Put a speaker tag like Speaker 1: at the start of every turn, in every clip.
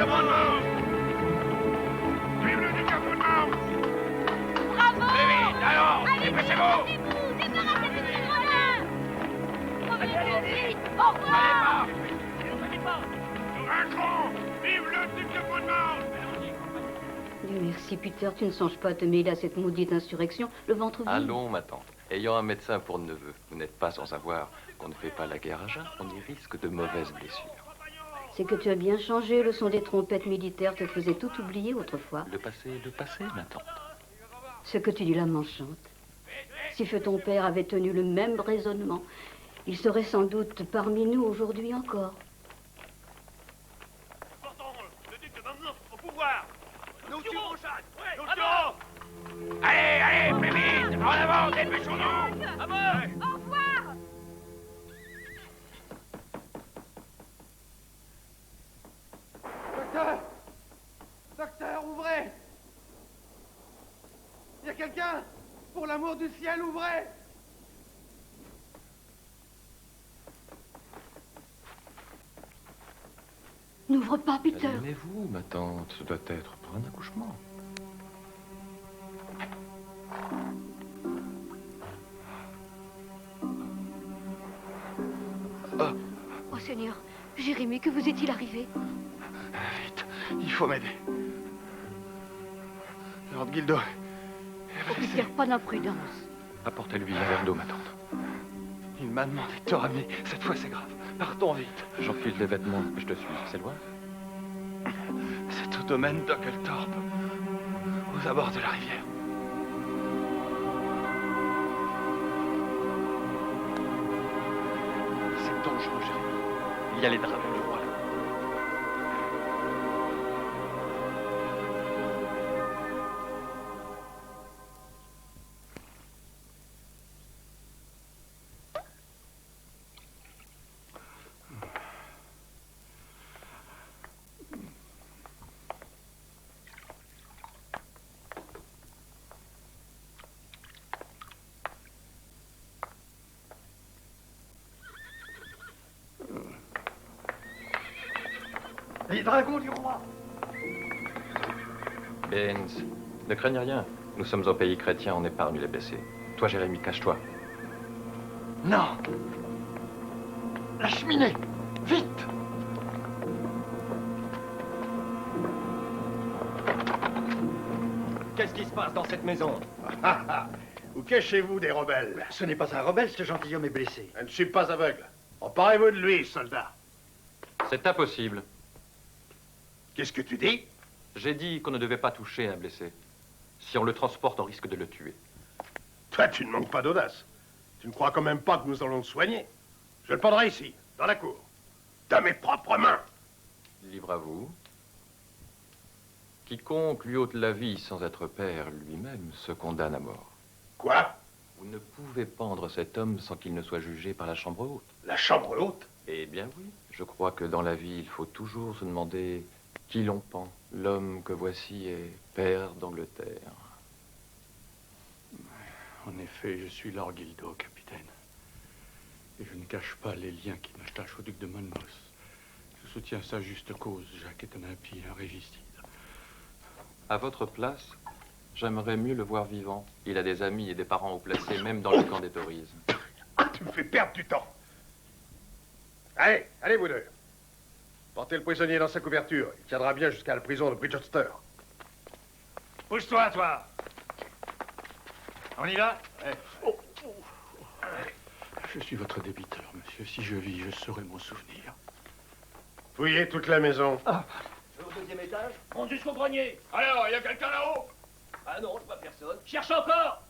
Speaker 1: Monmouth! Vive le duc de Monmouth!
Speaker 2: Bravo!
Speaker 1: Plus vite, allons! Dépêchez-vous!
Speaker 2: Débarrassez-vous de ces grenades! Allez, au revoir!
Speaker 1: Nous vaincrons! Vive le duc de Monmouth!
Speaker 3: Dieu merci, Peter, tu ne songes pas à te mêler à cette maudite insurrection, le ventre vide.
Speaker 4: Allons, ma tante. Ayant un médecin pour neveu, vous n'êtes pas sans savoir qu'on ne fait pas la guerre à jeun, on y risque de mauvaises blessures.
Speaker 3: C'est que tu as bien changé, le son des trompettes militaires te faisait tout oublier autrefois.
Speaker 4: Le passé, ma tante.
Speaker 3: Ce que tu dis là m'enchante. Si feu ton père avait tenu le même raisonnement, il serait sans doute parmi nous aujourd'hui encore.
Speaker 1: Portons le duc de Monmouth au pouvoir! Nous tuerons Jacques! Nous tuerons! Allez, allez, plus vite! En avant, dépêchons-nous! À bord!
Speaker 2: Au revoir!
Speaker 5: Docteur! Docteur, ouvrez! Il y a quelqu'un? Pour l'amour du ciel, ouvrez!
Speaker 3: N'ouvre pas, Peter.
Speaker 4: Calmez-vous, ma tante. Ce doit être pour un accouchement.
Speaker 3: Oh Seigneur, Jérémie, que vous est-il arrivé?
Speaker 5: Vite, il faut m'aider. Lord Guildo.
Speaker 3: Oh, Peter, pas d'imprudence.
Speaker 4: Apportez-lui un verre d'eau, ma tante.
Speaker 5: Il m'a demandé de te ramener. Cette fois, c'est grave. Partons vite.
Speaker 4: J'enfile les vêtements et je te suis. C'est loin?
Speaker 5: C'est au domaine d'Oglethorpe, aux abords de la rivière. C'est dangereux, Jérémie. Il y a les dragons du roi là. Les dragons du roi!
Speaker 4: Benz, ne craignez rien. Nous sommes au pays chrétien, on épargne les blessés. Toi, Jérémie, cache-toi.
Speaker 5: Non! La cheminée! Vite!
Speaker 6: Qu'est-ce qui se passe dans cette maison?
Speaker 1: Où cachez-vous des rebelles?
Speaker 5: Ce n'est pas un rebelle, ce gentilhomme est blessé.
Speaker 1: Je ne suis pas aveugle. Emparez-vous de lui, soldat.
Speaker 4: C'est impossible.
Speaker 1: Qu'est-ce que tu dis?
Speaker 4: J'ai dit qu'on ne devait pas toucher un blessé. Si on le transporte, on risque de le tuer.
Speaker 1: Toi, tu ne manques pas d'audace. Tu ne crois quand même pas que nous allons le soigner? Je le pendrai ici, dans la cour. De mes propres mains.
Speaker 4: Libre à vous. Quiconque lui ôte la vie sans être père lui-même se condamne à mort.
Speaker 1: Quoi?
Speaker 4: Vous ne pouvez pendre cet homme sans qu'il ne soit jugé par la chambre haute.
Speaker 1: La chambre haute?
Speaker 4: Eh bien oui. Je crois que dans la vie, il faut toujours se demander qui l'on pend. L'homme que voici est père d'Angleterre.
Speaker 7: En effet, je suis Lord Guildo, capitaine. Et je ne cache pas les liens qui m'attachent au duc de Monmouth. Je soutiens sa juste cause. Jacques est un impie, un régicide.
Speaker 4: À votre place, j'aimerais mieux le voir vivant. Il a des amis et des parents haut placés, même dans le camp des Tories.
Speaker 1: Tu me fais perdre du temps. Allez, allez vous deux. Portez le prisonnier dans sa couverture. Il tiendra bien jusqu'à la prison de Bridgester. Pousse-toi, toi. On y va?
Speaker 7: Je suis votre débiteur, monsieur. Si je vis, je saurai m'en souvenir.
Speaker 1: Fouillez toute la maison.
Speaker 6: Au deuxième étage? Monte jusqu'au grenier.
Speaker 1: Alors, il y a quelqu'un là-haut?
Speaker 6: Ah non, je vois personne. Cherche encore!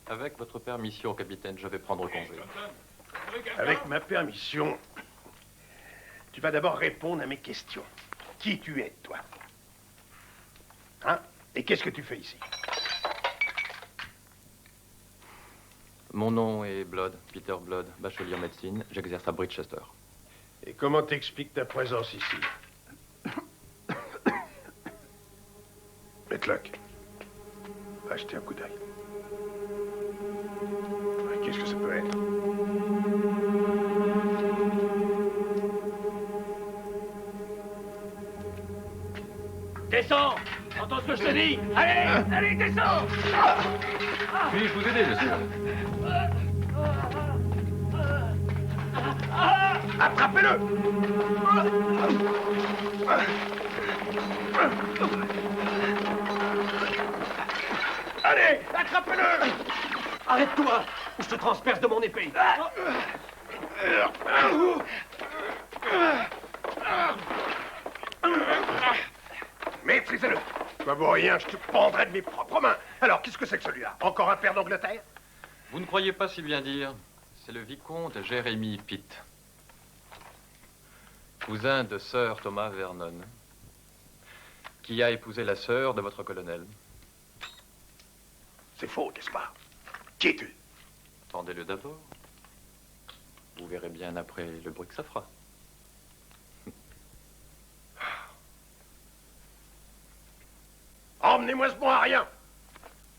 Speaker 4: Avec votre permission, capitaine, je vais prendre congé.
Speaker 1: Avec ma permission, tu vas d'abord répondre à mes questions. Qui tu es, toi? Hein? Et qu'est-ce que tu fais ici?
Speaker 4: Mon nom est Blood, Peter Blood, bachelier en médecine. J'exerce à Bridgester.
Speaker 1: Et comment t'expliques ta présence ici? Metlock, va jeter un coup d'œil. Qu'est-ce que ça peut être?
Speaker 6: Descends! Entends ce que je te dis? Allez! Allez, descends!
Speaker 4: Puis-je vous aider, monsieur?
Speaker 1: Attrapez-le! Allez, attrapez-le!
Speaker 6: Arrête-toi! Ou je te transperce de mon épée!
Speaker 1: Maîtrisez-le. Toi, vaut rien, je te pendrai de mes propres mains. Alors, qu'est-ce que c'est que celui-là? Encore un père d'Angleterre?
Speaker 4: Vous ne croyez pas si bien dire. C'est le vicomte Jérémy Pitt, cousin de Sir Thomas Vernon, qui a épousé la sœur de votre colonel.
Speaker 1: C'est faux, n'est-ce pas? Qui es-tu?
Speaker 4: Attendez-le d'abord. Vous verrez bien après le bruit que ça fera.
Speaker 1: Emmenez-moi ce bon à rien.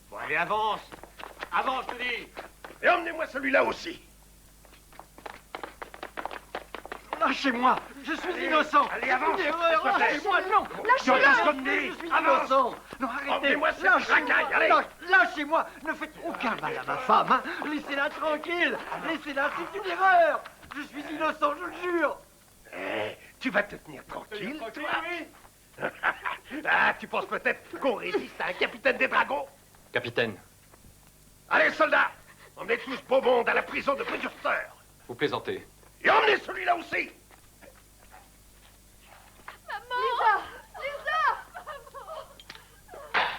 Speaker 6: Bon, allez, avance! Avance, je te dis!
Speaker 1: Et emmenez-moi celui-là aussi.
Speaker 6: Lâchez-moi! Je suis innocent!
Speaker 1: Allez, avance.
Speaker 6: Lâchez-moi! Non!
Speaker 1: Sur la
Speaker 6: Lâchez-moi!
Speaker 1: somnée.
Speaker 6: Je suis
Speaker 1: Avance.
Speaker 6: innocent! Non, arrêtez!
Speaker 1: Emmenez-moi cette racaille, allez.
Speaker 6: Lâchez-moi! Ne faites aucun mal à ma femme, hein! Laissez-la tranquille! Laissez-la, c'est une erreur! Je suis innocent, je le jure!
Speaker 1: Tu vas te tenir tranquille, toi? Ah, tu penses peut-être qu'on résiste à un capitaine des dragons?
Speaker 4: Capitaine,
Speaker 1: Allez, soldats, emmenez tous beau monde à la prison de Bridgester.
Speaker 4: vous plaisantez.
Speaker 1: Et emmenez celui-là aussi.
Speaker 2: Maman!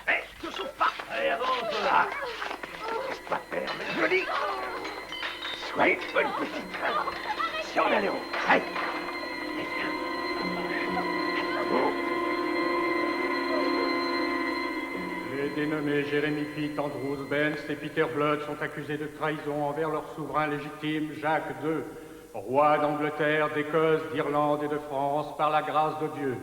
Speaker 1: Hé, ne souffre pas.
Speaker 6: Allez, avance!
Speaker 1: Ah, laisse-toi faire, mais je dis. Sois une bonne petite. Si on allait au... Allez.
Speaker 7: Les dénommés Jérémy Pitt, Andrew Spence et Peter Blood sont accusés de trahison envers leur souverain légitime, Jacques II, roi d'Angleterre, d'Écosse, d'Irlande et de France, par la grâce de Dieu.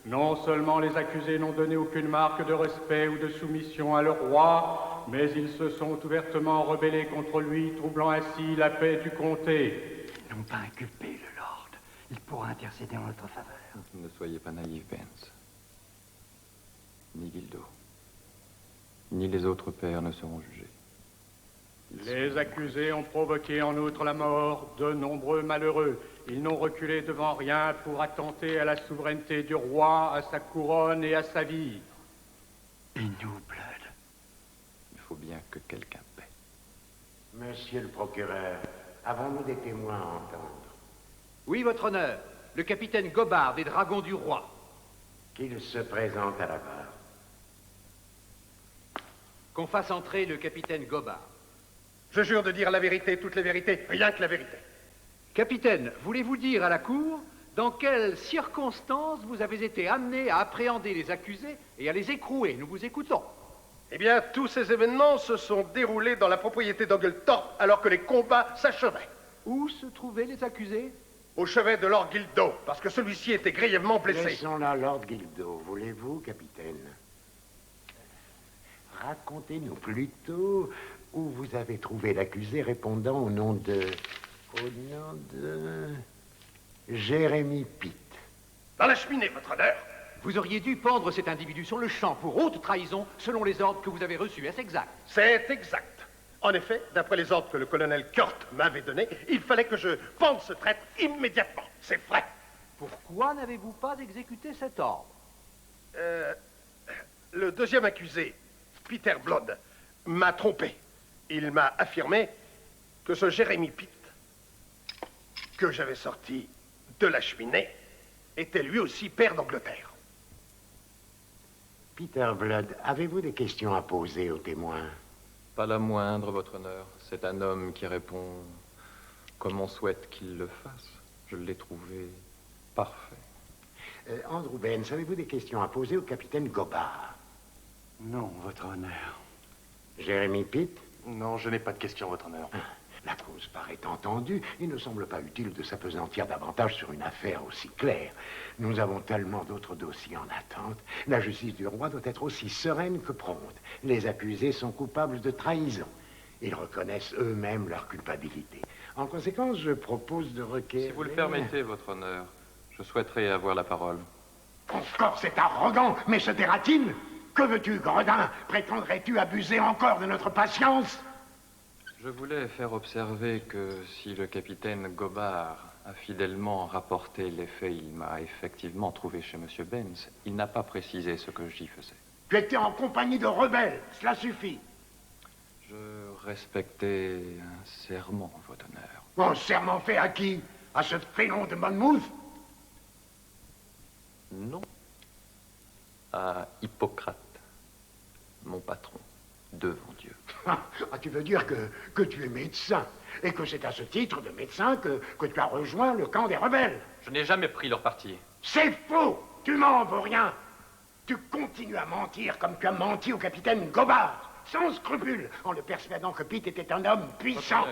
Speaker 7: Non seulement les accusés n'ont donné aucune marque de respect ou de soumission à leur roi, mais ils se sont ouvertement rebellés contre lui, troublant ainsi la paix du comté.
Speaker 8: Ils n'ont pas inculpé le Lord. Il pourra intercéder en notre faveur.
Speaker 4: Ne soyez pas naïf, Vance. Ni Gildo, ni les autres pères ne seront jugés.
Speaker 7: Les accusés ont provoqué en outre la mort de nombreux malheureux. Ils n'ont reculé devant rien pour attenter à la souveraineté du roi, à sa couronne et à sa vie.
Speaker 8: Et nous, Blood?
Speaker 4: Il faut bien que quelqu'un paie.
Speaker 9: Monsieur le procureur, avons-nous des témoins à entendre?
Speaker 6: Oui, votre honneur. Le capitaine Gobard des Dragons du Roi.
Speaker 9: Qu'il se présente à la barre.
Speaker 6: Qu'on fasse entrer le capitaine Gobard.
Speaker 1: Je jure de dire la vérité, toute la vérité, rien que la vérité.
Speaker 6: Capitaine, voulez-vous dire à la cour dans quelles circonstances vous avez été amené à appréhender les accusés et à les écrouer? Nous vous écoutons.
Speaker 1: Eh bien, tous ces événements se sont déroulés dans la propriété d'Oglethorpe alors que les combats s'achevaient.
Speaker 6: Où se trouvaient les accusés?
Speaker 1: Au chevet de Lord Gildo, parce que celui-ci était grièvement blessé.
Speaker 9: Laissons-la, Lord Gildo. Voulez-vous, capitaine? Racontez-nous plutôt où vous avez trouvé l'accusé répondant au nom de... Jérémy Pitt.
Speaker 1: Dans la cheminée, votre honneur.
Speaker 6: Vous auriez dû pendre cet individu sur le champ pour haute trahison selon les ordres que vous avez reçus. Est-ce exact?
Speaker 1: C'est exact. En effet, d'après les ordres que le colonel Kurt m'avait donnés, il fallait que je pende ce traître immédiatement. C'est vrai.
Speaker 6: Pourquoi n'avez-vous pas exécuté cet ordre?
Speaker 1: Le deuxième accusé, Peter Blood, m'a trompé. Il m'a affirmé que ce Jérémy Pitt, que j'avais sorti de la cheminée, était lui aussi père d'Angleterre.
Speaker 9: Peter Blood, avez-vous des questions à poser aux témoins?
Speaker 4: Pas la moindre, votre honneur. C'est un homme qui répond comme on souhaite qu'il le fasse. Je l'ai trouvé parfait.
Speaker 9: Andrew Vance, avez-vous des questions à poser au capitaine Gobard?
Speaker 8: Non, votre honneur.
Speaker 9: Jérémy Pitt?
Speaker 5: Non, je n'ai pas de question, votre honneur.
Speaker 9: La cause paraît entendue. Il ne semble pas utile de s'apesantir davantage sur une affaire aussi claire. Nous avons tellement d'autres dossiers en attente. La justice du roi doit être aussi sereine que prompte. Les accusés sont coupables de trahison. Ils reconnaissent eux-mêmes leur culpabilité. En conséquence, je propose de requérir...
Speaker 4: Si vous le permettez, votre honneur, je souhaiterais avoir la parole.
Speaker 9: Encore cet arrogant, mais se taira-t-il? Que veux-tu, gredin? Prétendrais-tu abuser encore de notre patience?
Speaker 4: Je voulais faire observer que si le capitaine Gobard a fidèlement rapporté les faits, il m'a effectivement trouvé chez M. Benz. Il n'a pas précisé ce que j'y faisais.
Speaker 9: Tu étais en compagnie de rebelles, cela suffit.
Speaker 4: Je respectais un serment, votre honneur.
Speaker 9: Un serment fait à qui? À ce félon de Monmouth?
Speaker 4: Non. À Hippocrate, mon patron, devant Dieu.
Speaker 9: Ah, tu veux dire que tu es médecin, et que c'est à ce titre de médecin que tu as rejoint le camp des rebelles?
Speaker 4: Je n'ai jamais pris leur parti.
Speaker 9: C'est faux! Tu mens, vaurien! Tu continues à mentir comme tu as menti au capitaine Gobard, sans scrupule, en le persuadant que Pitt était un homme puissant.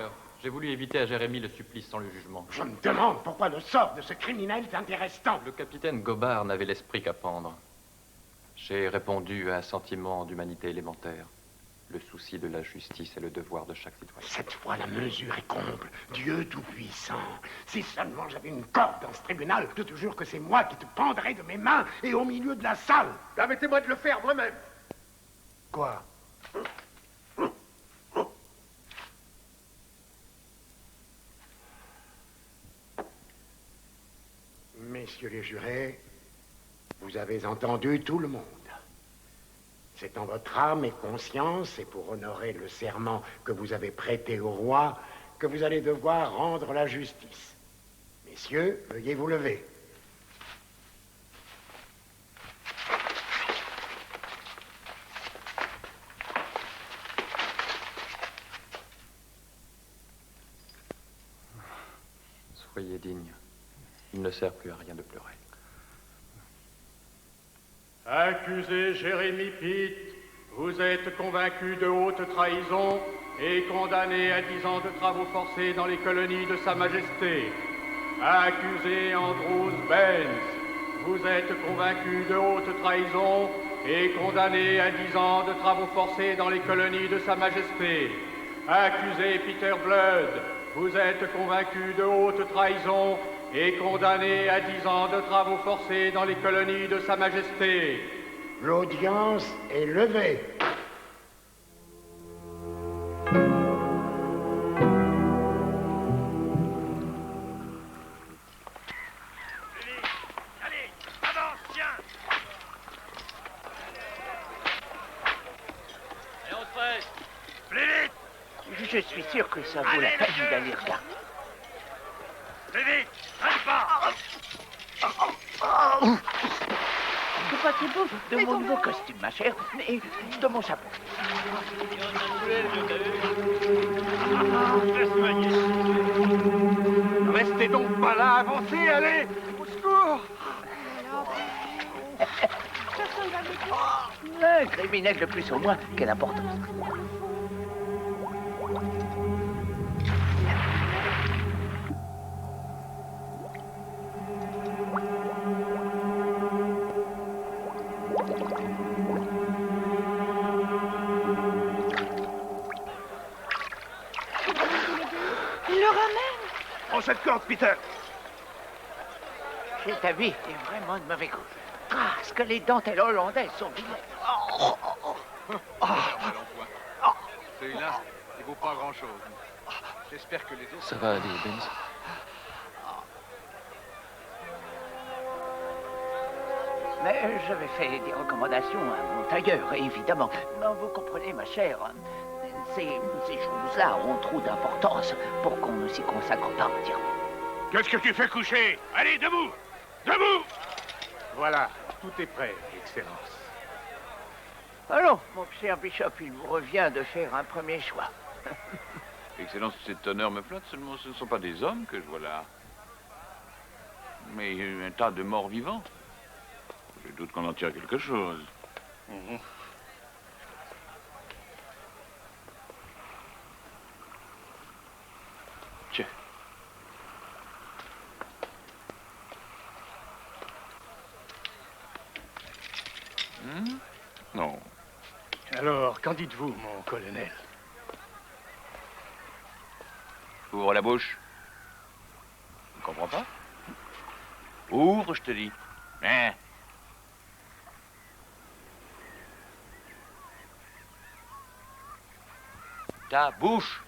Speaker 4: J'ai voulu éviter à Jérémie le supplice sans le jugement.
Speaker 9: Je me demande pourquoi le sort de ce criminel t'intéresse tant.
Speaker 4: Le capitaine Gobard n'avait l'esprit qu'à pendre. J'ai répondu à un sentiment d'humanité élémentaire. Le souci de la justice est le devoir de chaque citoyen.
Speaker 9: Cette fois, la mesure est comble. Dieu Tout-Puissant. Si seulement j'avais une corde dans ce tribunal, je te jure que c'est moi qui te pendrais de mes mains et au milieu de la salle.
Speaker 1: Permettez-moi de le faire moi-même.
Speaker 9: Quoi? Messieurs les jurés, vous avez entendu tout le monde. C'est en votre âme et conscience, et pour honorer le serment que vous avez prêté au roi, que vous allez devoir rendre la justice. Messieurs, veuillez vous lever.
Speaker 4: Soyez digne. Il ne sert plus à rien de pleurer.
Speaker 7: Accusé Jérémie Pitt, vous êtes convaincu de haute trahison et condamné à 10 ans de travaux forcés dans les colonies de Sa Majesté. Accusé Andrews Benz, vous êtes convaincu de haute trahison et condamné à 10 ans de travaux forcés dans les colonies de Sa Majesté. Accusé Peter Blood, vous êtes convaincu de haute trahison et condamné à 10 ans de travaux forcés dans les colonies de Sa Majesté.
Speaker 9: L'audience est levée.
Speaker 1: Allez, avance, tiens.
Speaker 5: Et on se presse.
Speaker 1: Plus vite,
Speaker 8: Je suis sûr que ça vaut la peine d'aller regarder.
Speaker 1: plus vite, traîne pas.
Speaker 8: Que passez-vous de mon nouveau costume, ma chère, et de mon chapeau?
Speaker 1: Restez donc pas là, avancez, allez. Au secours.
Speaker 8: Un criminel de plus au moins, quelle importance.
Speaker 2: Il le ramène.
Speaker 1: Prends cette corde, Peter.
Speaker 8: Cet habit est vraiment de mauvais goût. Parce que les dentelles hollandaises sont vilaines.
Speaker 5: Celui-là, il vaut pas grand-chose. J'espère que les autres...
Speaker 4: Ça va aller, Benz.
Speaker 8: Mais j'avais fait des recommandations à mon tailleur, évidemment. Non, vous comprenez, ma chère, ces choses-là ont trop d'importance pour qu'on ne s'y consacre pas entièrement.
Speaker 1: Qu'est-ce que tu fais coucher? Allez, debout. Debout.
Speaker 6: Voilà, tout est prêt, Excellence.
Speaker 8: Allons, mon cher Bishop, il vous revient de faire un premier choix.
Speaker 5: Excellence, cet honneur me flatte, seulement ce ne sont pas des hommes que je vois là. Mais un tas de morts vivants. Je doute qu'on en tire quelque chose. Tiens. Non.
Speaker 1: Alors, qu'en dites-vous, mon colonel?
Speaker 5: Ouvre la bouche. Tu comprends pas? Ouvre, je te dis. Hein?
Speaker 10: ta bouche.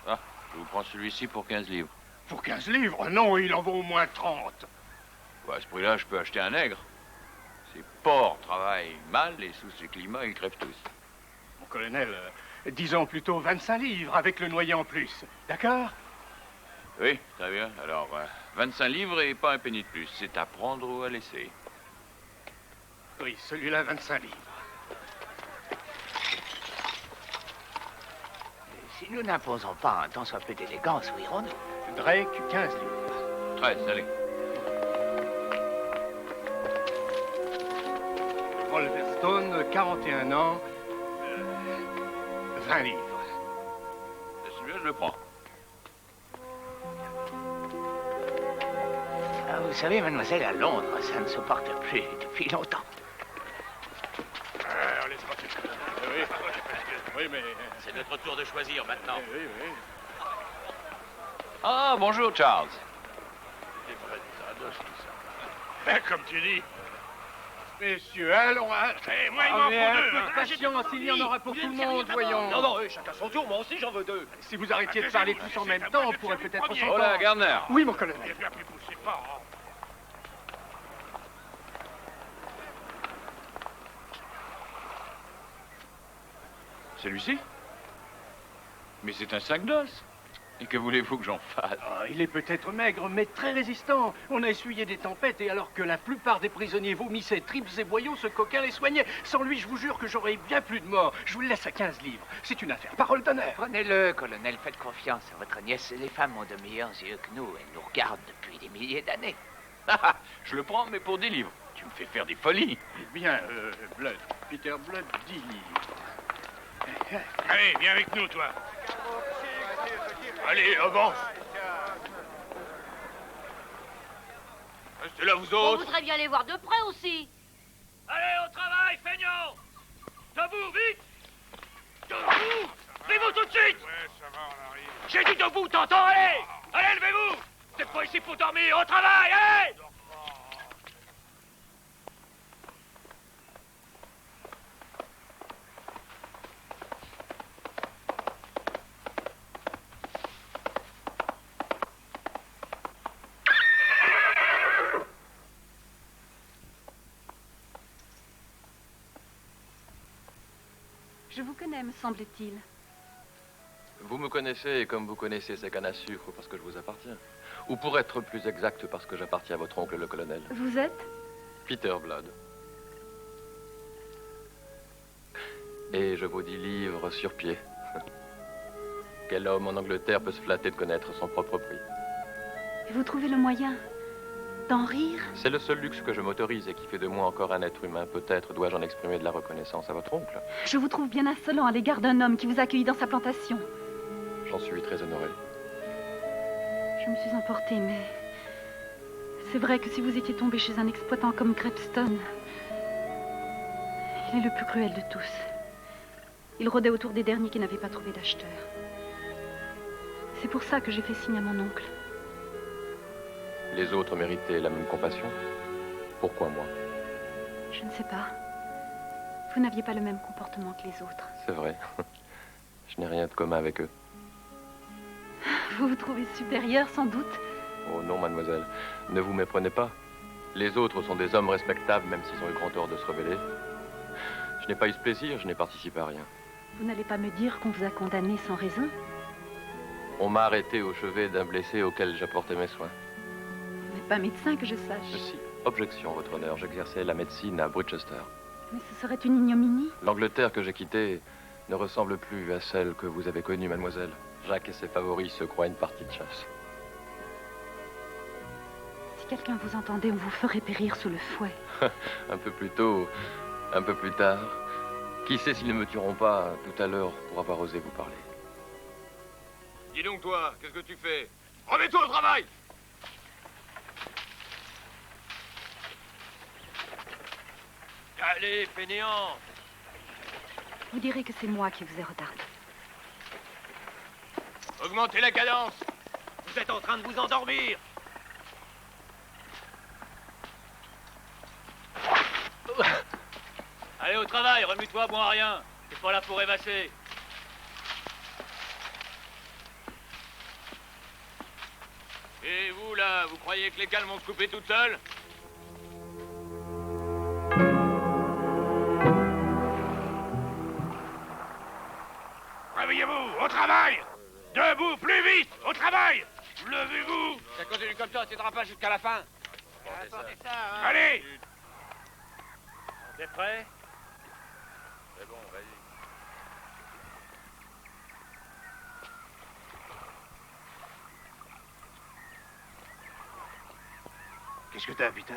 Speaker 10: Ah, je vous prends celui-ci pour 15 livres.
Speaker 7: Pour 15 livres? Non, il en vaut au moins 30.
Speaker 10: À ce prix-là, je peux acheter un nègre. Ces porcs travaillent mal et sous ce climat, ils crèvent tous.
Speaker 7: Mon colonel, disons plutôt 25 livres avec le noyer en plus. D'accord?
Speaker 10: Oui, très bien. Alors, 25 livres et pas un penny de plus. C'est à prendre ou à laisser.
Speaker 7: Oui, celui-là, 25 livres.
Speaker 8: Si nous n'imposons pas un tant soit peu d'élégance, où irons-nous?
Speaker 7: Drake, 15 livres.
Speaker 10: 13, allez.
Speaker 7: Wolverstone, 41 ans, 20 livres.
Speaker 10: Celui-là, je le prends.
Speaker 8: Ah, vous savez, mademoiselle, à Londres, ça ne se porte plus depuis longtemps.
Speaker 7: Oui, mais...
Speaker 10: C'est notre tour de choisir maintenant.
Speaker 7: Oui, oui.
Speaker 10: Ah, bonjour, Charles.
Speaker 7: Comme tu dis. Messieurs, allons... moi, il m'en faut deux. Un peu de patience, il y en aura pour tout le monde, voyons.
Speaker 11: Non, chacun son tour, moi aussi j'en veux deux.
Speaker 7: Si vous arrêtiez de parler tous en même temps, on pourrait peut-être s'entendre.
Speaker 10: Oh là, Gardner.
Speaker 7: Oui, mon colonel.
Speaker 10: Celui-ci? Mais c'est un sac d'os. Et que voulez-vous que j'en fasse?
Speaker 7: Il est peut-être maigre, mais très résistant. On a essuyé des tempêtes, et alors que la plupart des prisonniers vomissaient tripes et boyaux, ce coquin les soignait. Sans lui, je vous jure que j'aurais bien plus de morts. Je vous le laisse à 15 livres. C'est une affaire. Parole d'honneur.
Speaker 8: Prenez-le, colonel. Faites confiance à votre nièce. Les femmes ont de meilleurs yeux que nous. Elles nous regardent depuis des milliers d'années.
Speaker 10: Je le prends, mais pour 10 livres. Tu me fais faire des folies.
Speaker 7: Bien, Blood. Peter Blood, 10 livres.
Speaker 12: Allez, viens avec nous, toi. Allez, avance. Restez là, vous
Speaker 2: On
Speaker 12: autres.
Speaker 2: voudrait bien les voir de près aussi.
Speaker 11: Allez, au travail, feignants. Debout, vite. Debout. Levez-vous tout de suite.
Speaker 12: Ouais, ça va, on arrive.
Speaker 11: J'ai dit debout, t'entends? Allez. Allez, levez-vous. Vous n'êtes pas ici pour dormir. Au travail, allez.
Speaker 2: Je vous connais, me semble-t-il.
Speaker 4: Vous me connaissez et comme vous connaissez ces cannes à sucre parce que je vous appartiens. Ou pour être plus exact, parce que j'appartiens à votre oncle le colonel.
Speaker 2: Vous êtes?
Speaker 4: Peter Blood. Et je vous dis livre sur pied. Quel homme en Angleterre peut se flatter de connaître son propre prix?
Speaker 2: Et vous trouvez le moyen d'en rire?
Speaker 4: C'est le seul luxe que je m'autorise et qui fait de moi encore un être humain. Peut-être dois-je en exprimer de la reconnaissance à votre oncle.
Speaker 2: Je vous trouve bien insolent à l'égard d'un homme qui vous a accueilli dans sa plantation.
Speaker 4: J'en suis très honoré.
Speaker 2: Je me suis emportée, mais... c'est vrai que si vous étiez tombé chez un exploitant comme Grepstone, il est le plus cruel de tous. Il rôdait autour des derniers qui n'avaient pas trouvé d'acheteur. C'est pour ça que j'ai fait signe à mon oncle.
Speaker 4: Les autres méritaient la même compassion. Pourquoi moi?
Speaker 2: Je ne sais pas. Vous n'aviez pas le même comportement que les autres.
Speaker 4: C'est vrai. Je n'ai rien de commun avec eux.
Speaker 2: Vous vous trouvez supérieur, sans doute?
Speaker 4: Oh non, mademoiselle. Ne vous méprenez pas. Les autres sont des hommes respectables, même s'ils ont eu grand tort de se rebeller. Je n'ai pas eu ce plaisir, je n'ai participé à rien.
Speaker 2: Vous n'allez pas me dire qu'on vous a condamné sans raison?
Speaker 4: On m'a arrêté au chevet d'un blessé auquel j'apportais mes soins.
Speaker 2: Vous n'êtes pas médecin, que je sache.
Speaker 4: Si, objection, votre honneur. J'exerçais la médecine à Bridgester.
Speaker 2: Mais ce serait une ignominie.
Speaker 4: L'Angleterre que j'ai quittée ne ressemble plus à celle que vous avez connue, mademoiselle. Jacques et ses favoris se croient une partie de chasse.
Speaker 2: Si quelqu'un vous entendait, on vous ferait périr sous le fouet.
Speaker 4: Un peu plus tôt, un peu plus tard. Qui sait s'ils ne me tueront pas tout à l'heure pour avoir osé vous parler.
Speaker 12: Dis donc, toi, qu'est-ce que tu fais? Remets-toi au travail.
Speaker 11: Allez, fainéant.
Speaker 2: Vous direz que c'est moi qui vous ai retardé.
Speaker 11: Augmentez la cadence. Vous êtes en train de vous endormir. Allez au travail, remue-toi, bon à rien. T'es pas là pour rêvasser. Et vous, là, vous croyez que les cales vont se couper toutes seules?
Speaker 12: Réveillez-vous, au travail! Debout, plus vite, au travail! Levez-vous!
Speaker 11: Ça continue comme ça, tu te pas jusqu'à la fin.
Speaker 12: Allez!
Speaker 11: T'es prêt?
Speaker 10: C'est bon, vas-y.
Speaker 12: Qu'est-ce que t'as, Peter?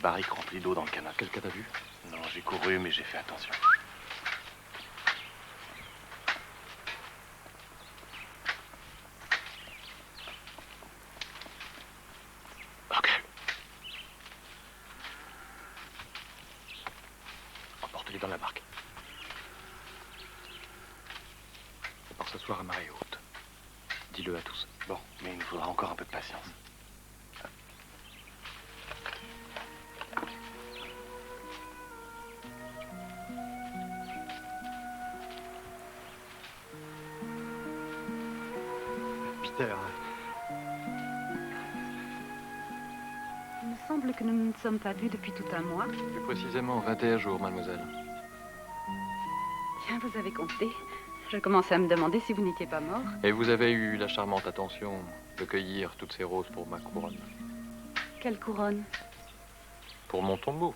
Speaker 13: Barrique remplie d'eau dans le canal. Quelqu'un t'a vu? Non, j'ai couru, mais j'ai fait attention. Ok. Emporte-les dans la barque. On part ce soir à marée haute. Dis-le à tous. Bon, mais il nous faudra encore un peu de patience.
Speaker 2: Il me semble que nous ne nous sommes pas vus depuis tout un mois.
Speaker 4: Plus précisément 21 jours, mademoiselle.
Speaker 2: Bien, vous avez compté. Je commençais à me demander si vous n'étiez pas mort.
Speaker 4: Et vous avez eu la charmante attention de cueillir toutes ces roses pour ma couronne.
Speaker 2: Quelle couronne?
Speaker 4: Pour mon tombeau.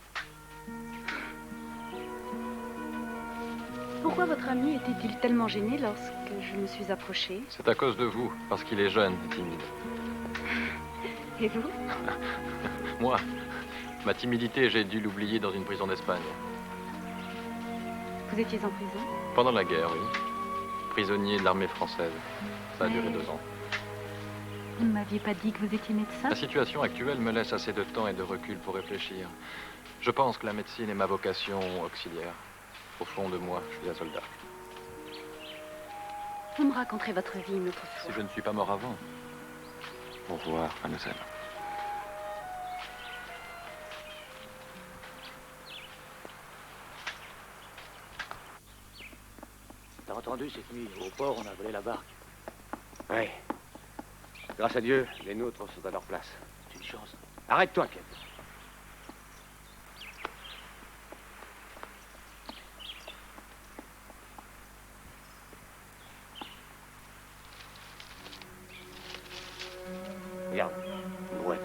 Speaker 2: Pourquoi votre ami était-il tellement gêné lorsque je me suis approchée?
Speaker 4: C'est à cause de vous, parce qu'il est jeune et timide.
Speaker 2: Et vous?
Speaker 4: Moi, ma timidité, j'ai dû l'oublier dans une prison d'Espagne.
Speaker 2: Vous étiez en prison?
Speaker 4: Pendant la guerre, oui. Prisonnier de l'armée française. Ça a duré 2 ans.
Speaker 2: Vous ne m'aviez pas dit que vous étiez médecin?
Speaker 4: La situation actuelle me laisse assez de temps et de recul pour réfléchir. Je pense que la médecine est ma vocation auxiliaire. Au fond de moi, je suis un soldat.
Speaker 2: Vous me raconterez votre vie une autre fois.
Speaker 4: Si je ne suis pas mort avant. Au revoir, mademoiselle.
Speaker 8: T'as entendu cette nuit, au port, on a volé la barque.
Speaker 14: Oui. Grâce à Dieu, les nôtres sont à leur place.
Speaker 8: C'est une chance.
Speaker 14: Arrête-toi, Ken. Regarde, une brouette.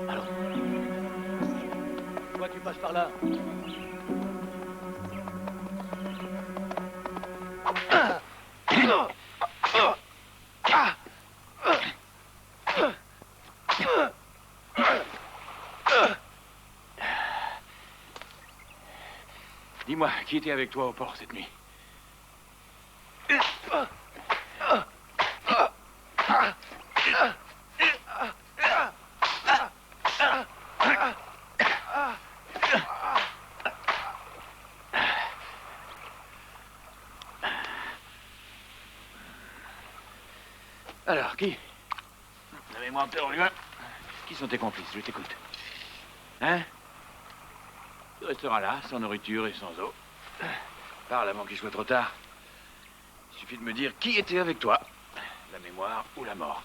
Speaker 8: Alors, toi tu passes par là.
Speaker 14: Dis-moi, qui était avec toi au port cette nuit? Alors, qui? La mémoire te revient. Qui sont tes complices? Je t'écoute. Hein? Tu resteras là, sans nourriture et sans eau. Parle avant qu'il soit trop tard. Il suffit de me dire qui était avec toi. La mémoire ou la mort.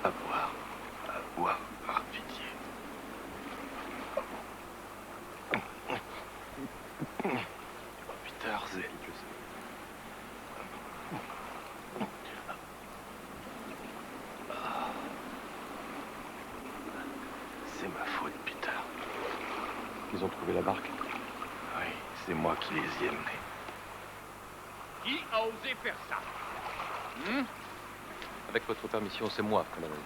Speaker 1: À boire, par pitié. Peter, c'est ma faute, Peter.
Speaker 4: Ils ont trouvé la barque?
Speaker 1: Oui, c'est moi qui les ai amenés.
Speaker 6: Qui a osé faire ça?
Speaker 4: Avec votre permission, c'est moi, colonel.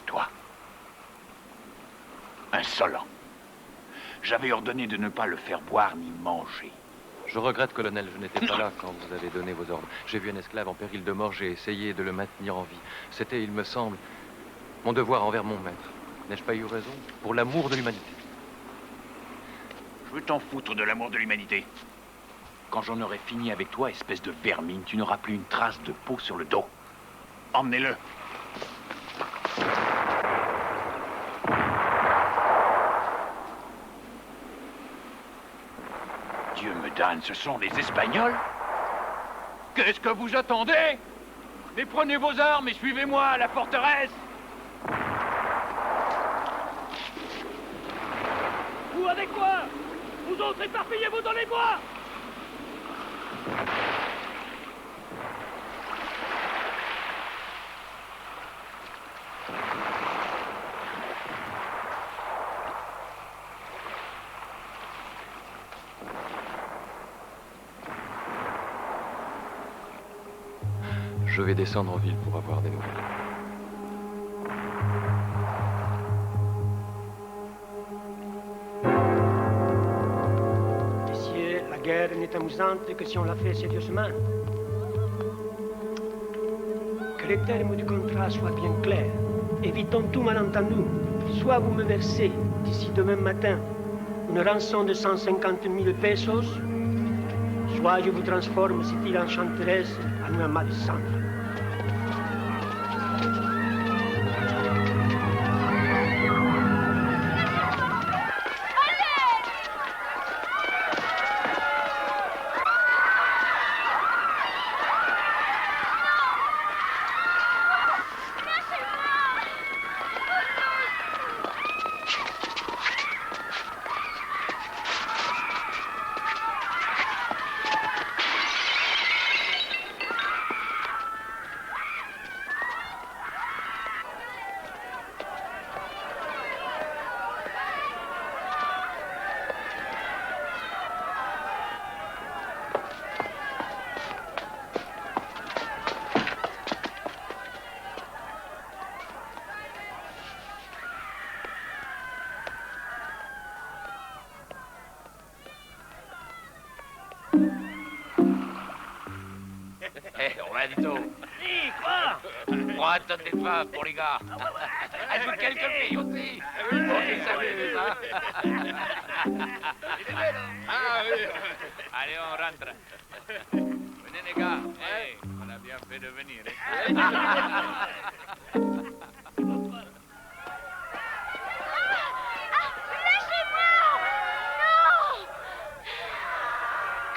Speaker 8: Toi. Insolent. J'avais ordonné de ne pas le faire boire ni manger.
Speaker 4: Je regrette, colonel, je n'étais pas là quand vous avez donné vos ordres. J'ai vu un esclave en péril de mort, j'ai essayé de le maintenir en vie. C'était, il me semble, mon devoir envers mon maître. N'ai-je pas eu raison? Pour l'amour de l'humanité.
Speaker 8: Je veux t'en foutre de l'amour de l'humanité. Quand j'en aurai fini avec toi, espèce de vermine, tu n'auras plus une trace de peau sur le dos. Emmenez-le. Dieu me damne, ce sont les Espagnols?
Speaker 6: Qu'est-ce que vous attendez? Mais prenez vos armes et suivez-moi à la forteresse.
Speaker 11: Vous avec moi! Vous autres, éparpillez-vous dans les bois!
Speaker 4: Je vais descendre en ville pour avoir des nouvelles.
Speaker 15: Messieurs, la guerre n'est amusante que si on la fait sérieusement. Que les termes du contrat soient bien clairs. Évitons tout malentendu. Soit vous me versez, d'ici demain matin, une rançon de 150 000 pesos, soit je vous transforme cette île enchanteresse en un amas de cendres.
Speaker 11: Si, quoi?
Speaker 14: Prends un tas de femmes pour les gars. Ajoute quelques filles aussi. Pour qu'ils s'amusent, hein. Allez, on rentre. Venez, les gars. Hey, on a bien fait de venir.
Speaker 11: Lâchez-moi! Non!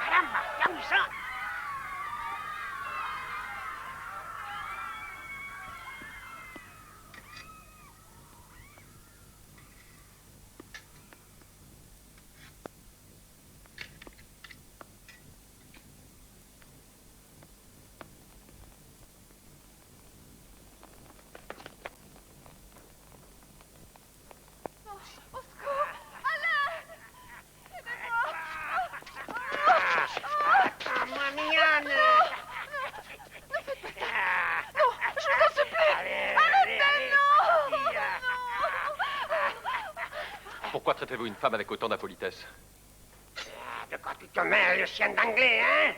Speaker 11: Caramba, c'est amusant!
Speaker 4: Pourquoi traitez-vous une femme avec autant d'impolitesse?
Speaker 15: De quoi tu te mêles, le chien d'anglais, hein?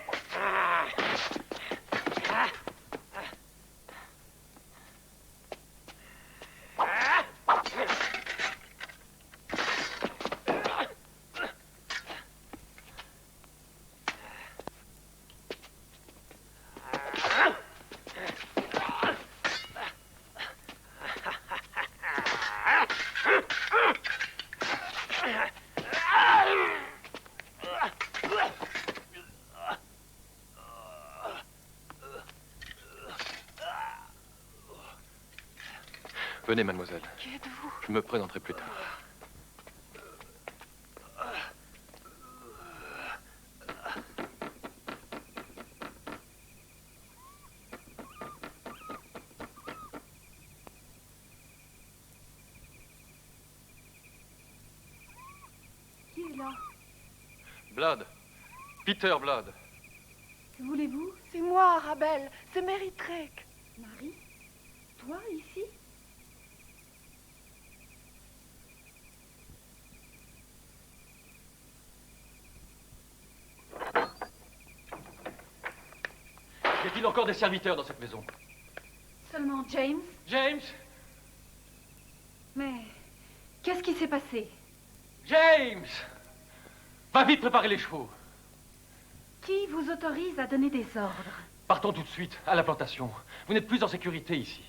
Speaker 4: Venez, mademoiselle.
Speaker 2: Qui êtes-vous?
Speaker 4: Je me présenterai plus tard.
Speaker 2: Qui est là?
Speaker 4: Blood. Peter Blood.
Speaker 2: Que voulez-vous?
Speaker 16: C'est moi, Arabelle. C'est Mary Drake.
Speaker 2: Marie? Toi, ici?
Speaker 4: Y a-t-il encore des serviteurs dans cette maison?
Speaker 2: Seulement James?
Speaker 4: James?
Speaker 2: Mais qu'est-ce qui s'est passé?
Speaker 4: James! Va vite préparer les chevaux.
Speaker 2: Qui vous autorise à donner des ordres?
Speaker 4: Partons tout de suite à la plantation. Vous n'êtes plus en sécurité ici.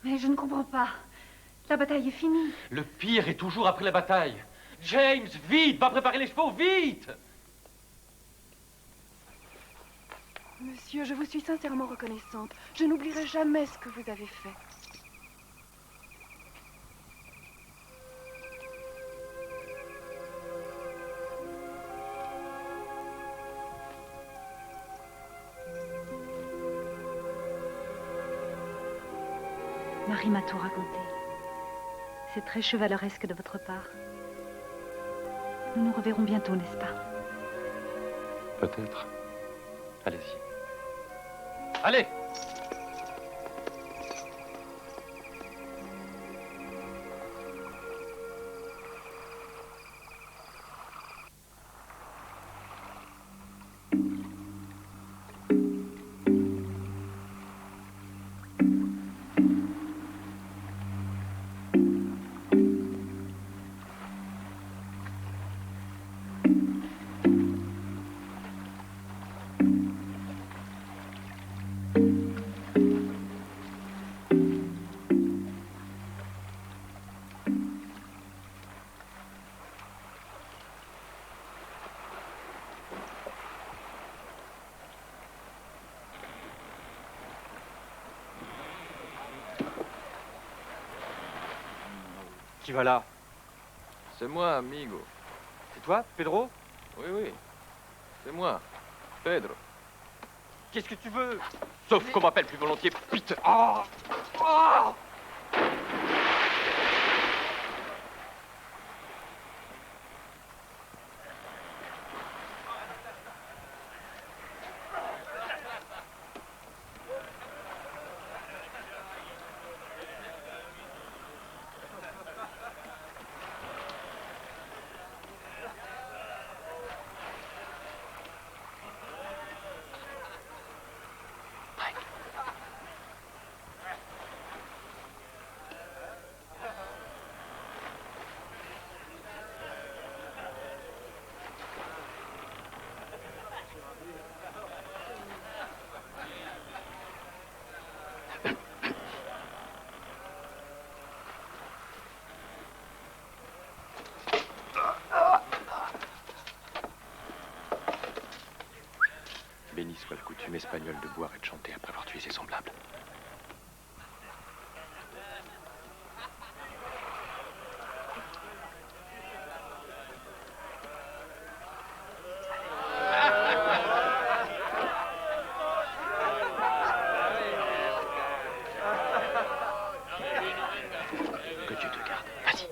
Speaker 2: Mais je ne comprends pas. La bataille est finie.
Speaker 4: Le pire est toujours après la bataille. James, vite! Va préparer les chevaux, vite!
Speaker 16: Monsieur, je vous suis sincèrement reconnaissante. Je n'oublierai jamais ce que vous avez fait.
Speaker 2: Marie m'a tout raconté. C'est très chevaleresque de votre part. Nous nous reverrons bientôt, n'est-ce pas?
Speaker 4: Peut-être. Allez-y. Allez!
Speaker 13: Qui va là?
Speaker 4: C'est moi, amigo.
Speaker 13: C'est toi, Pedro?
Speaker 4: Oui, oui. C'est moi, Pedro.
Speaker 13: Qu'est-ce que tu veux?
Speaker 4: Sauf qu'on m'appelle plus volontiers Pete.
Speaker 13: Oh! Oh!
Speaker 4: Béni soit la coutume espagnole de boire et de chanter après avoir tué ses semblables. Que Dieu te garde. Vas-y.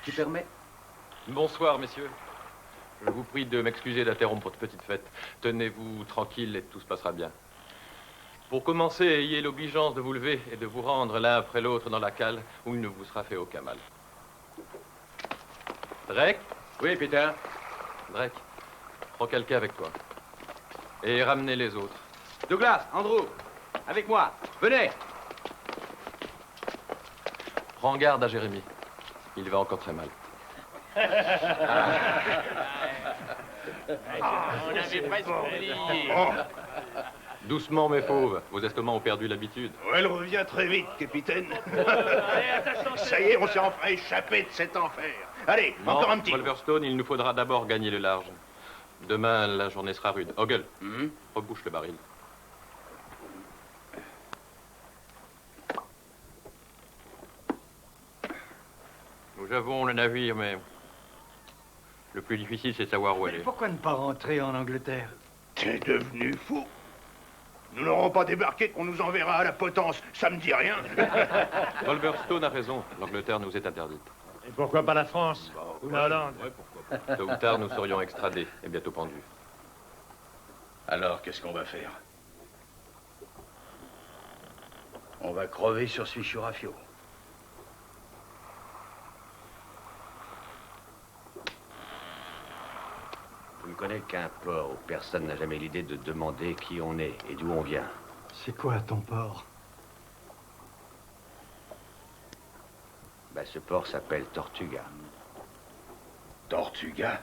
Speaker 6: Tu permets?
Speaker 4: Bonsoir, messieurs. Je vous prie de m'excuser d'interrompre votre petite fête. Tenez-vous tranquille et tout se passera bien. Pour commencer, ayez l'obligeance de vous lever et de vous rendre l'un après l'autre dans la cale où il ne vous sera fait aucun mal. Drake?
Speaker 6: Oui, Peter.
Speaker 4: Drake, prends quelqu'un avec toi. Et ramenez les autres.
Speaker 6: Douglas, Andrew, avec moi. Venez.
Speaker 4: Prends garde à Jérémie. Il va encore très mal.
Speaker 14: On avait presque oublié.
Speaker 4: Doucement, mes fauves. Vos estomacs ont perdu l'habitude.
Speaker 1: Elle revient très vite, capitaine. Ça y est, on s'est enfin échappé de cet enfer. Allez,
Speaker 4: Non,
Speaker 1: encore un petit.
Speaker 4: Wolverstone, il nous faudra d'abord gagner le large. Demain, la journée sera rude. Ogle, rebouche le baril. Nous avons le navire, mais le plus difficile, c'est de savoir où elle est.
Speaker 17: Pourquoi ne pas rentrer en Angleterre?
Speaker 1: T'es devenu fou. Nous n'aurons pas débarqué qu'on nous enverra à la potence. Ça me dit rien.
Speaker 4: Wolverstone a raison. L'Angleterre nous est interdite.
Speaker 17: Et pourquoi pas la France ou la Hollande?
Speaker 4: Tôt ou tard, nous serions extradés et bientôt pendus.
Speaker 18: Alors, qu'est-ce qu'on va faire? On va crever sur Svichurafio.
Speaker 19: Je ne connais qu'un port où personne n'a jamais l'idée de demander qui on est et d'où on vient.
Speaker 17: C'est quoi ton port?
Speaker 19: Ben, ce port s'appelle Tortuga.
Speaker 18: Tortuga?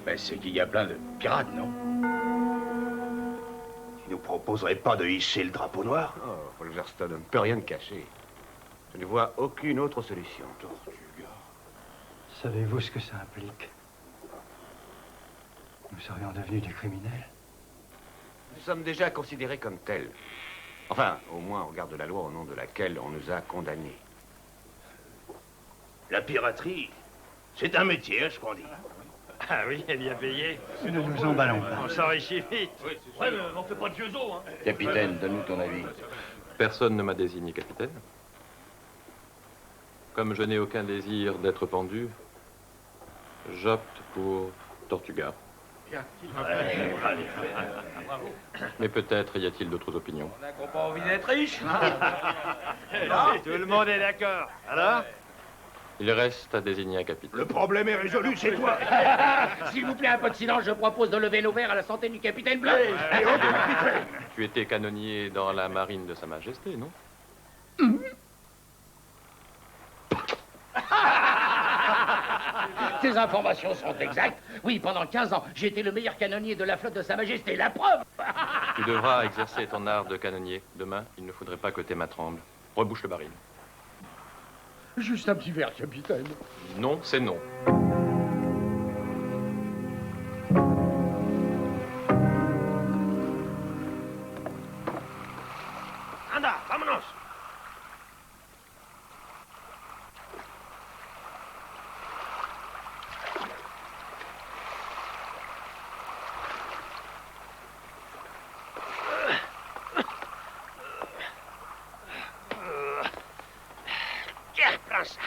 Speaker 18: Ben, c'est qu'il y a plein de pirates, non?
Speaker 1: Tu nous proposerais pas de hisser le drapeau noir?
Speaker 19: Oh, Wolverstone ne peut rien me cacher. Je ne vois aucune autre solution.
Speaker 17: Tortuga. Savez-vous ce que ça implique? Nous serions devenus des criminels.
Speaker 19: Nous sommes déjà considérés comme tels. Enfin, au moins, on regarde la loi au nom de laquelle on nous a condamnés.
Speaker 18: La piraterie, c'est un métier, ce qu'on dit.
Speaker 17: Ah oui, elle y a payé.
Speaker 13: Ne nous emballons pas.
Speaker 17: On s'enrichit vite.
Speaker 11: Ouais, mais on fait pas de vieux os, hein.
Speaker 18: Capitaine, donne-nous ton avis.
Speaker 4: Personne ne m'a désigné capitaine. Comme je n'ai aucun désir d'être pendu, j'opte pour Tortuga. Mais peut-être y a-t-il d'autres opinions.
Speaker 11: On n'a pas envie d'être riche.
Speaker 17: Tout le monde est d'accord. Alors?
Speaker 4: Il reste à désigner un capitaine.
Speaker 18: Le problème est résolu, c'est toi.
Speaker 8: S'il vous plaît, un peu de silence, je propose de lever nos verres à la santé du capitaine Blood.
Speaker 4: Tu étais canonnier dans la marine de Sa Majesté, non?
Speaker 8: Ces informations sont exactes. Oui, pendant 15 ans, j'ai été le meilleur canonnier de la flotte de Sa Majesté. La preuve.
Speaker 4: Tu devras exercer ton art de canonnier. Demain, il ne faudrait pas que tes mains tremblent. Rebouche le baril.
Speaker 9: Juste un petit verre, capitaine.
Speaker 4: Non, c'est non.
Speaker 11: Anda, vámonos. Tiens, prends ça.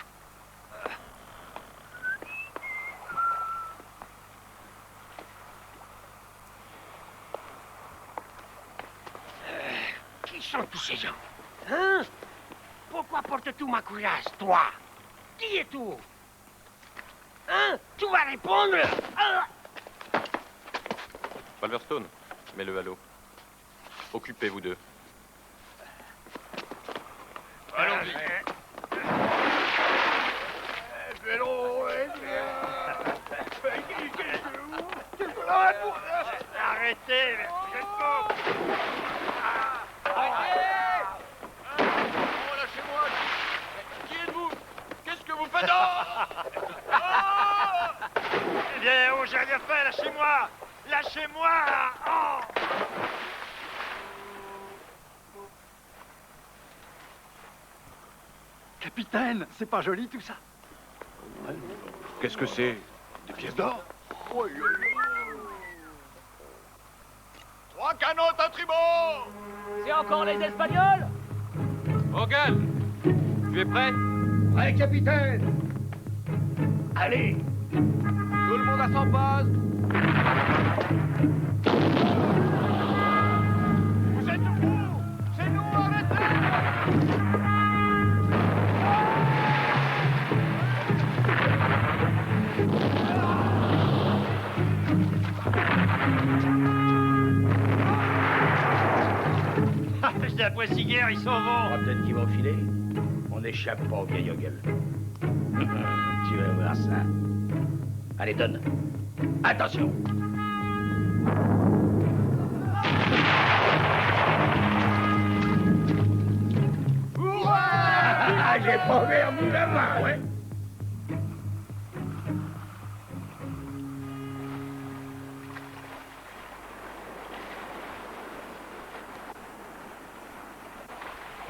Speaker 11: Qui sont tous ces gens? Hein? Pourquoi portes-tu ma cuirasse, toi? Qui es-tu? Hein? Tu vas répondre? Ah!
Speaker 4: Wolverstone, mets-le à l'eau. Occupez vous deux.
Speaker 11: Allons-y. Arrêtez,
Speaker 12: Lâchez-moi. Qui êtes-vous? Qu'est-ce que vous faites?
Speaker 17: Eh bien, oh, j'ai rien fait, lâchez-moi! Lâchez-moi! Oh! Capitaine, c'est pas joli tout ça.
Speaker 18: Qu'est-ce que c'est? Des pièces d'or?
Speaker 12: 3 canots à tribord.
Speaker 11: C'est encore les Espagnols?
Speaker 4: Morgan, tu es prêt?
Speaker 8: Prêt, capitaine. Allez.
Speaker 12: Tout le monde à son poste. Vous êtes où? C'est nous, arrêtez!
Speaker 17: Je la poissinière, ils s'en vont.
Speaker 18: Peut-être qu'ils vont filer. On n'échappe pas au vieil gueule. Tu vas voir ça. Allez, donne. Attention. J'ai pas perdu la main, ouais.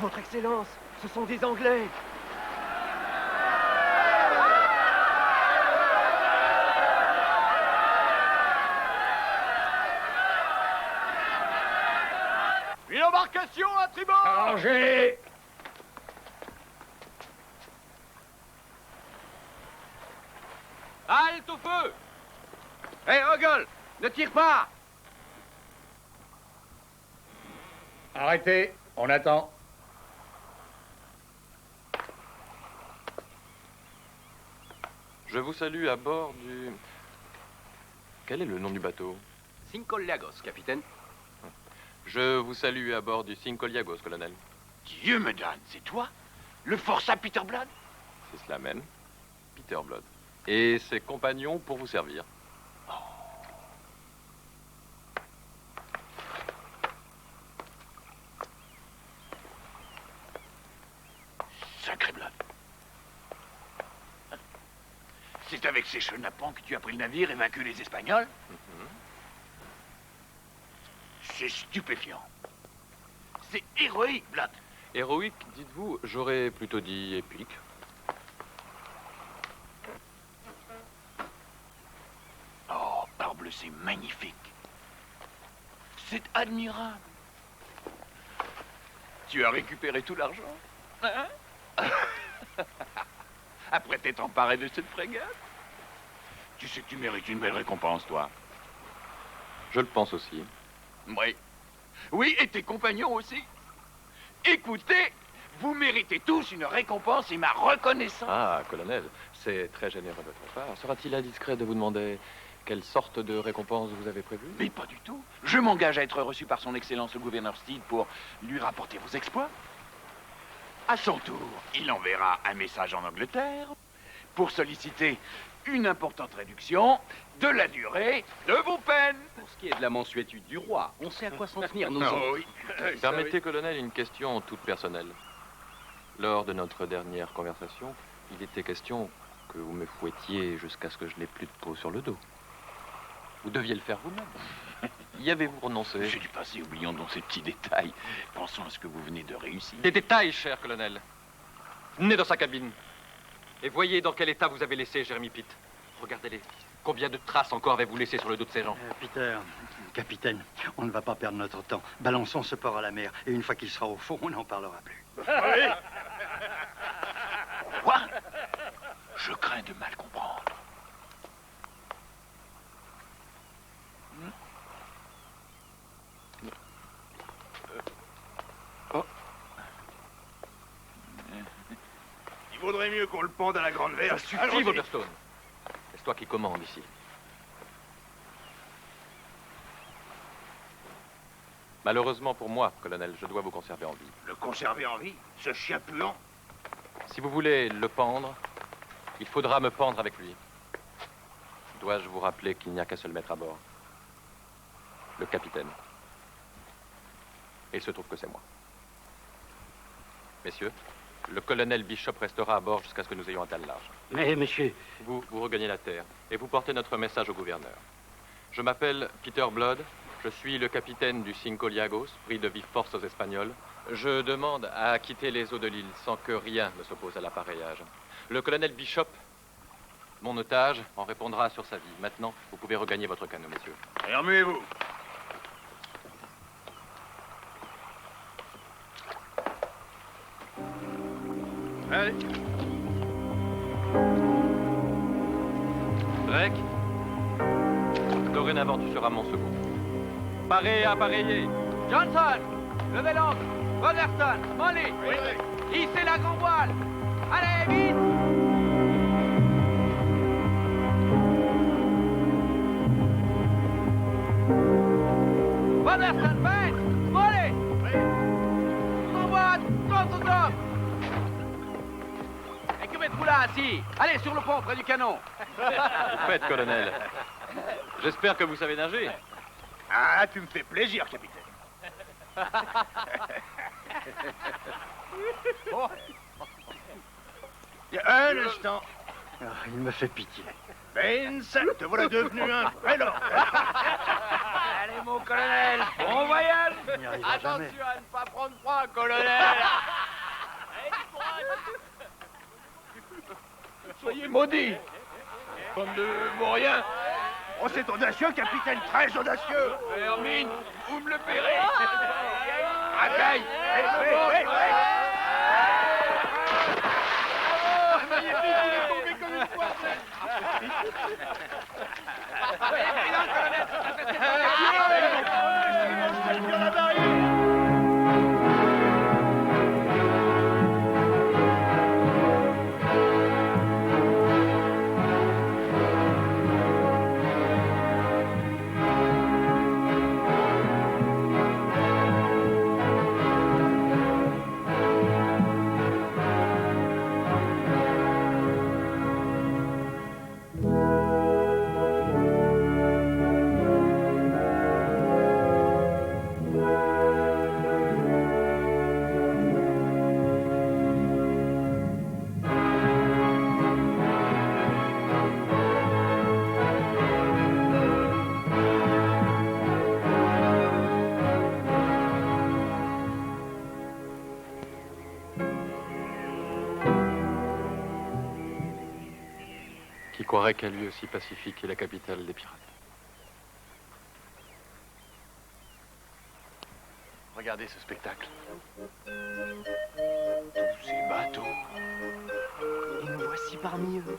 Speaker 15: Votre Excellence, ce sont des Anglais.
Speaker 12: Une embarcation à tribord.
Speaker 8: Arrangez.
Speaker 4: Halte au feu!
Speaker 6: Hé, Ogle, ne tire pas.
Speaker 18: Arrêtez, on attend.
Speaker 4: Je vous salue à bord du... Quel est le nom du bateau?
Speaker 13: Cinco Lagos, capitaine.
Speaker 4: Je vous salue à bord du Cinco Lagos, colonel.
Speaker 18: Dieu me donne, c'est toi? Le forçat Peter Blood?
Speaker 4: C'est cela même, Peter Blood. Et ses compagnons pour vous servir.
Speaker 18: Sacré Blood. C'est avec ces chenapans que tu as pris le navire et vaincu les Espagnols?
Speaker 14: C'est stupéfiant. C'est héroïque, Blood.
Speaker 4: Héroïque, dites-vous, j'aurais plutôt dit épique.
Speaker 14: Oh, parbleu, c'est magnifique. C'est admirable. Tu as récupéré tout l'argent, hein? Après t'être emparé de cette frégate? Tu sais que tu mérites une belle récompense, toi.
Speaker 4: Je le pense aussi.
Speaker 14: Oui. Oui, et tes compagnons aussi. Écoutez, vous méritez tous une récompense et ma reconnaissance.
Speaker 4: Ah, colonel, c'est très généreux de votre part. Sera-t-il indiscret de vous demander quelle sorte de récompense vous avez prévue?
Speaker 14: Mais pas du tout. Je m'engage à être reçu par son Excellence le gouverneur Steed pour lui rapporter vos exploits. À son tour, il enverra un message en Angleterre pour solliciter une importante réduction de la durée de vos peines.
Speaker 18: Pour ce qui est de la mansuétude du roi, on sait à quoi s'en tenir, nous
Speaker 14: Oh,
Speaker 18: autres.
Speaker 14: oui.
Speaker 4: Permettez, colonel, une question toute personnelle. Lors de notre dernière conversation, il était question que vous me fouettiez jusqu'à ce que je n'ai plus de peau sur le dos. Vous deviez le faire vous-même. Y avez-vous renoncé?
Speaker 14: J'ai dû passer, oublions donc ces petits détails. Pensons à ce que vous venez de réussir.
Speaker 4: Des détails, cher colonel. Venez dans sa cabine. Et voyez dans quel état vous avez laissé Jérémy Pitt. Regardez-les. Combien de traces encore avez-vous laissé sur le dos de ces gens?
Speaker 20: Peter, capitaine, on ne va pas perdre notre temps. Balançons ce port à la mer. Et une fois qu'il sera au fond, on n'en parlera plus.
Speaker 14: Quoi? Je crains de mal comprendre.
Speaker 12: Il vaudrait mieux qu'on le pende à la grande verge.
Speaker 4: Ça suffit, Waterstone. C'est toi qui commandes ici. Malheureusement pour moi, colonel, je dois vous conserver en vie.
Speaker 12: Le conserver en vie? Ce chien puant?
Speaker 4: Si vous voulez le pendre, il faudra me pendre avec lui. Dois-je vous rappeler qu'il n'y a qu'un seul maître à bord? Le capitaine. Et il se trouve que c'est moi. Messieurs, le colonel Bishop restera à bord jusqu'à ce que nous ayons atteint le large.
Speaker 20: Mais, monsieur...
Speaker 4: Vous regagnez la terre et vous portez notre message au gouverneur. Je m'appelle Peter Blood. Je suis le capitaine du Cinco Liagos, pris de vive force aux Espagnols. Je demande à quitter les eaux de l'île sans que rien ne s'oppose à l'appareillage. Le colonel Bishop, mon otage, en répondra sur sa vie. Maintenant, vous pouvez regagner votre canot, messieurs.
Speaker 12: Et remuez-vous.
Speaker 4: Allez. Drake, dorénavant, tu seras mon secours. Parez et appareillez.
Speaker 6: Johnson, levez l'ancre. Robertson, Molly. Hissez la grand voile. Allez, vite. Robertson, Bates, Molly. Grand voile, contre-top. Et que faites-vous là, assis? Allez, sur le pont, près du canon.
Speaker 4: Vous faites, colonel. J'espère que vous savez nager.
Speaker 12: Ah, tu me fais plaisir, capitaine.
Speaker 20: Oh.
Speaker 12: Un instant.
Speaker 20: Ah, il me fait pitié.
Speaker 12: Vince, te voilà devenu un vrai lord.
Speaker 6: Allez, mon colonel, bon voyage.
Speaker 20: Il n'y arrivera jamais.
Speaker 6: Attention à ne pas prendre froid, colonel.
Speaker 12: Soyez maudits. Comme de vauriens. Oh, c'est audacieux, capitaine, très audacieux.
Speaker 14: Hermine, vous me le paierez.
Speaker 12: Attaque.
Speaker 6: Magnifique, il est tombé comme une poire.
Speaker 4: Qui croirait qu'un lieu aussi pacifique est la capitale des pirates?
Speaker 13: Regardez ce spectacle.
Speaker 5: Tous ces bateaux.
Speaker 11: Et nous voici parmi eux.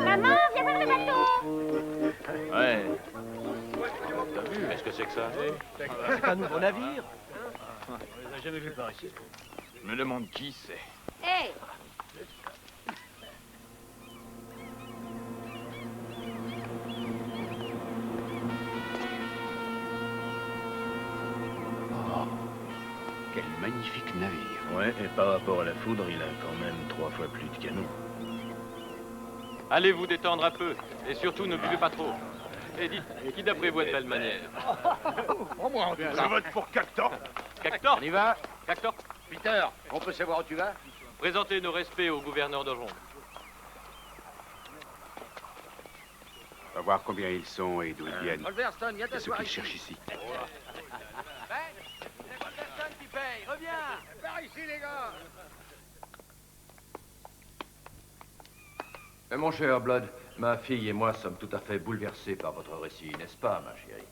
Speaker 21: Maman, viens voir le bateau.
Speaker 14: Ouais. T'as vu? Qu'est-ce que c'est que ça?
Speaker 11: C'est un nouveau navire.
Speaker 14: On les a jamais vus par ici. Je me demande qui c'est.
Speaker 21: Hé,
Speaker 18: Quel magnifique navire.
Speaker 14: Ouais, et par rapport à la foudre, il a quand même 3 fois plus de canons.
Speaker 4: Allez vous détendre un peu. Et surtout, ne buvez pas trop. Et dites, qui d'après vous a de belle manière?
Speaker 12: Je vote pour Cactor.
Speaker 4: Cactor?
Speaker 18: On y va?
Speaker 4: Cactor?
Speaker 18: Peter, on peut savoir où tu vas?
Speaker 4: Présentez nos respects au gouverneur d'Ojon.
Speaker 9: On va voir combien ils sont et d'où ils viennent.
Speaker 18: Wolverstone, viens
Speaker 9: Et ce
Speaker 18: t'asseoir
Speaker 9: qu'ils
Speaker 18: ici.
Speaker 9: cherchent ici.
Speaker 18: C'est Wolverstone qui paye, reviens. Par ici, les gars.
Speaker 19: Mon cher Blood, ma fille et moi sommes tout à fait bouleversés par votre récit, n'est-ce pas, ma chérie?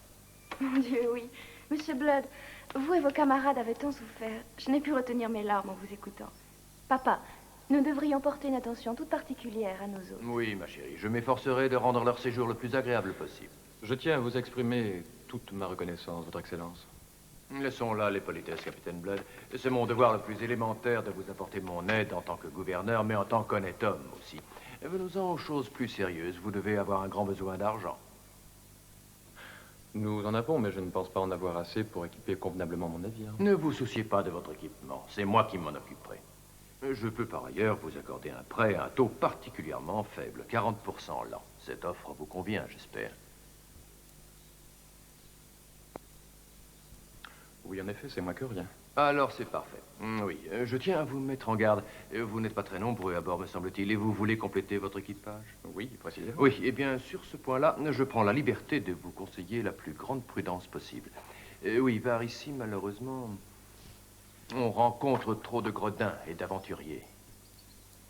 Speaker 16: Mon Dieu, oui. Monsieur Blood, vous et vos camarades avez tant souffert. Je n'ai pu retenir mes larmes en vous écoutant. Papa, nous devrions porter une attention toute particulière à nos hôtes.
Speaker 19: Oui, ma chérie, je m'efforcerai de rendre leur séjour le plus agréable possible.
Speaker 4: Je tiens à vous exprimer toute ma reconnaissance, Votre Excellence.
Speaker 19: Laissons là les politesses, capitaine Blood. C'est mon devoir le plus élémentaire de vous apporter mon aide en tant que gouverneur, mais en tant qu'honnête homme aussi. Venons-en aux choses plus sérieuses. Vous devez avoir un grand besoin d'argent.
Speaker 4: Nous en avons, mais je ne pense pas en avoir assez pour équiper convenablement mon navire.
Speaker 19: Ne vous souciez pas de votre équipement. C'est moi qui m'en occuperai. Je peux par ailleurs vous accorder un prêt à un taux particulièrement faible, 40% l'an. Cette offre vous convient, j'espère.
Speaker 4: Oui, en effet, c'est moins que rien.
Speaker 19: Alors, c'est parfait. Oui, je tiens à vous mettre en garde. Vous n'êtes pas très nombreux à bord, me semble-t-il, et vous voulez compléter votre équipage?
Speaker 4: Oui, précisément.
Speaker 19: Oui, eh bien, sur ce point-là, je prends la liberté de vous conseiller la plus grande prudence possible. Oui, par ici, malheureusement, on rencontre trop de gredins et d'aventuriers.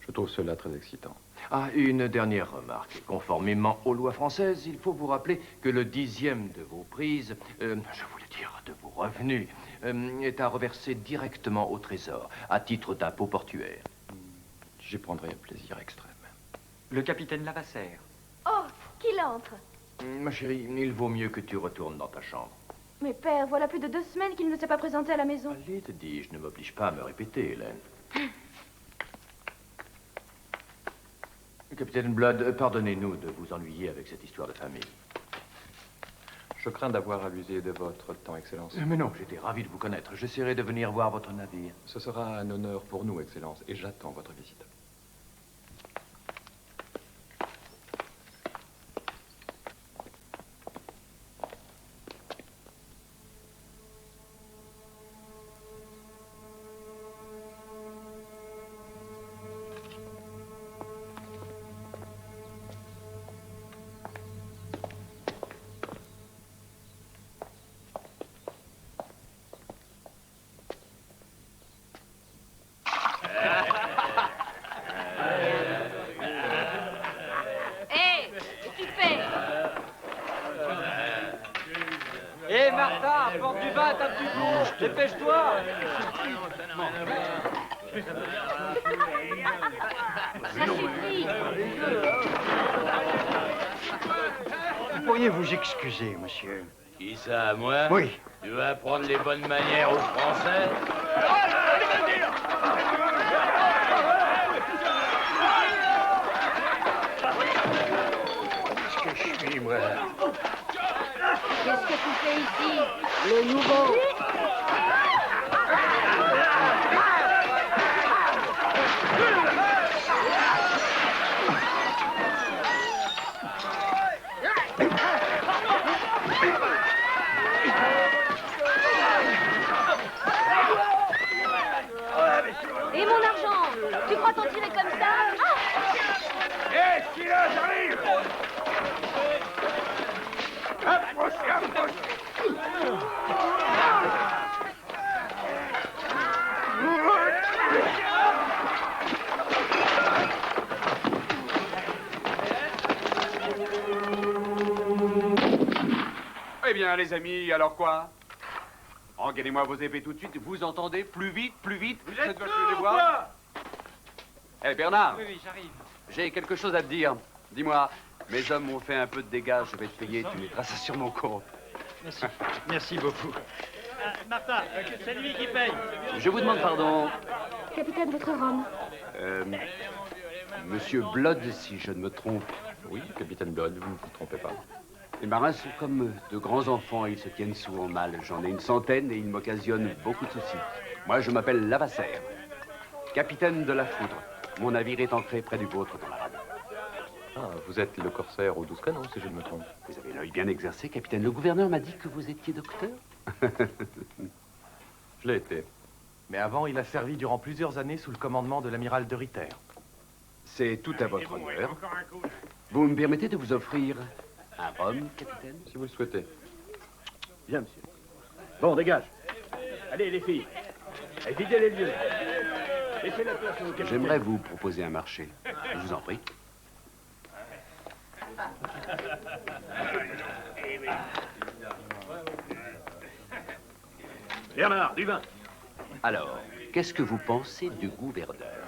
Speaker 4: Je trouve cela très excitant.
Speaker 19: Ah, une dernière remarque. Conformément aux lois françaises, il faut vous rappeler que le 10e de vos prises, je voulais dire de vos revenus, est à reverser directement au trésor, à titre d'impôt portuaire.
Speaker 4: J'y prendrai un plaisir extrême.
Speaker 13: Le capitaine Lavassaire.
Speaker 16: Oh, qu'il entre.
Speaker 19: Ma chérie, il vaut mieux que tu retournes dans ta chambre.
Speaker 16: Mais père, voilà plus de 2 semaines qu'il ne s'est pas présenté à la maison.
Speaker 19: Allez, te dis-je, ne m'oblige pas à me répéter, Hélène. Capitaine Blood, pardonnez-nous de vous ennuyer avec cette histoire de famille.
Speaker 4: Je crains d'avoir abusé de votre temps, Excellence.
Speaker 19: Mais non, j'étais ravi de vous connaître. J'essaierai de venir voir votre navire.
Speaker 4: Ce sera un honneur pour nous, Excellence, et j'attends votre visite.
Speaker 21: hé, qu'est-ce que tu fais?
Speaker 15: Hé, Martha, apporte du vin à ta petite bouche, dépêche-toi.
Speaker 21: Ça suffit.
Speaker 20: Vous pourriez vous excuser, monsieur.
Speaker 18: Qui ça, moi?
Speaker 20: Oui.
Speaker 18: Tu vas apprendre les bonnes manières aux Français?
Speaker 9: Qu'est-ce que je suis, moi?
Speaker 21: Qu'est-ce que tu fais ici? Le nouveau. Ah!
Speaker 3: bien, les amis, alors quoi? Engagez-moi vos épées tout de suite. Vous entendez? Plus vite, plus vite.
Speaker 12: Vous êtes
Speaker 3: les voir. Eh, Bernard.
Speaker 15: Oui, j'arrive.
Speaker 3: J'ai quelque chose à te dire. Dis-moi, mes hommes m'ont fait un peu de dégâts, je vais te payer, tu mettras ça sur mon compte.
Speaker 15: Merci. Merci beaucoup. Martha, c'est lui qui paye.
Speaker 3: Je vous demande pardon.
Speaker 16: Capitaine, votre rhum.
Speaker 3: Monsieur Blood, si je ne me trompe.
Speaker 4: Oui, capitaine Blood, vous ne vous trompez pas.
Speaker 3: Les marins sont comme de grands enfants, ils se tiennent souvent mal. J'en ai une centaine et ils m'occasionnent beaucoup de soucis. Moi, je m'appelle Lavasser, capitaine de la Foudre. Mon navire est ancré près du vôtre dans la rade.
Speaker 4: Ah, vous êtes le corsaire aux 12 canons, si je ne me trompe.
Speaker 3: Vous avez l'œil bien exercé, capitaine. Le gouverneur m'a dit que vous étiez docteur.
Speaker 4: Je l'ai été.
Speaker 19: Mais avant, il a servi durant plusieurs années sous le commandement de l'amiral de Ritter.
Speaker 3: C'est tout à votre honneur. Vous me permettez de vous offrir un rhum, capitaine?
Speaker 4: Si vous le souhaitez.
Speaker 18: Bien, monsieur. Bon, dégage. Allez, les filles. Videz les lieux. Laissez la place au capitaine.
Speaker 3: J'aimerais vous proposer un marché. Je vous en prie.
Speaker 18: Bernard, du vin.
Speaker 3: Alors, qu'est-ce que vous pensez du gouverneur?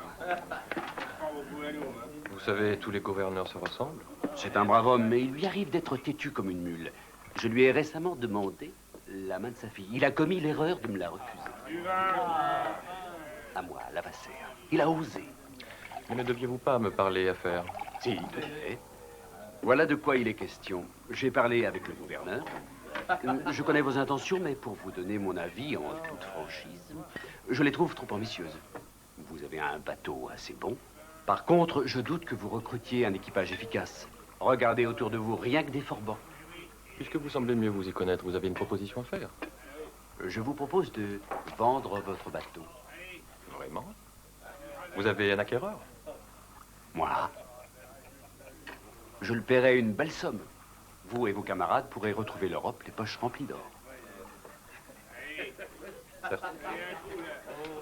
Speaker 4: Vous savez, tous les gouverneurs se ressemblent.
Speaker 3: C'est un brave homme, mais il lui arrive d'être têtu comme une mule. Je lui ai récemment demandé la main de sa fille. Il a commis l'erreur de me la refuser. À moi, Lavasser. Il a osé.
Speaker 4: Mais ne deviez-vous pas me parler affaires?
Speaker 3: Si, tout à fait. Voilà de quoi il est question. J'ai parlé avec le gouverneur. Je connais vos intentions, mais pour vous donner mon avis en toute franchise, je les trouve trop ambitieuses. Vous avez un bateau assez bon. Par contre, je doute que vous recrutiez un équipage efficace. Regardez autour de vous, rien que des forbans.
Speaker 4: Puisque vous semblez mieux vous y connaître, vous avez une proposition à faire?
Speaker 3: Je vous propose de vendre votre bateau.
Speaker 4: Vraiment? Vous avez un acquéreur?
Speaker 3: Moi? Je le paierai une belle somme. Vous et vos camarades pourrez retrouver l'Europe les poches remplies d'or.
Speaker 4: Certes.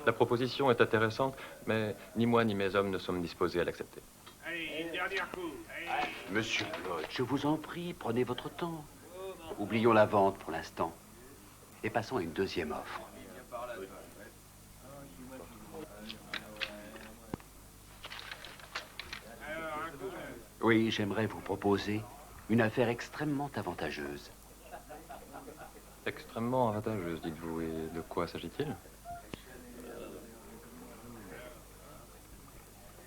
Speaker 4: La proposition est intéressante, mais ni moi ni mes hommes ne sommes disposés à l'accepter.
Speaker 3: Monsieur Blood, je vous en prie, prenez votre temps. Oublions la vente pour l'instant et passons à une deuxième offre. Oui, j'aimerais vous proposer une affaire extrêmement avantageuse.
Speaker 4: Extrêmement avantageuse, dites-vous. Et de quoi s'agit-il?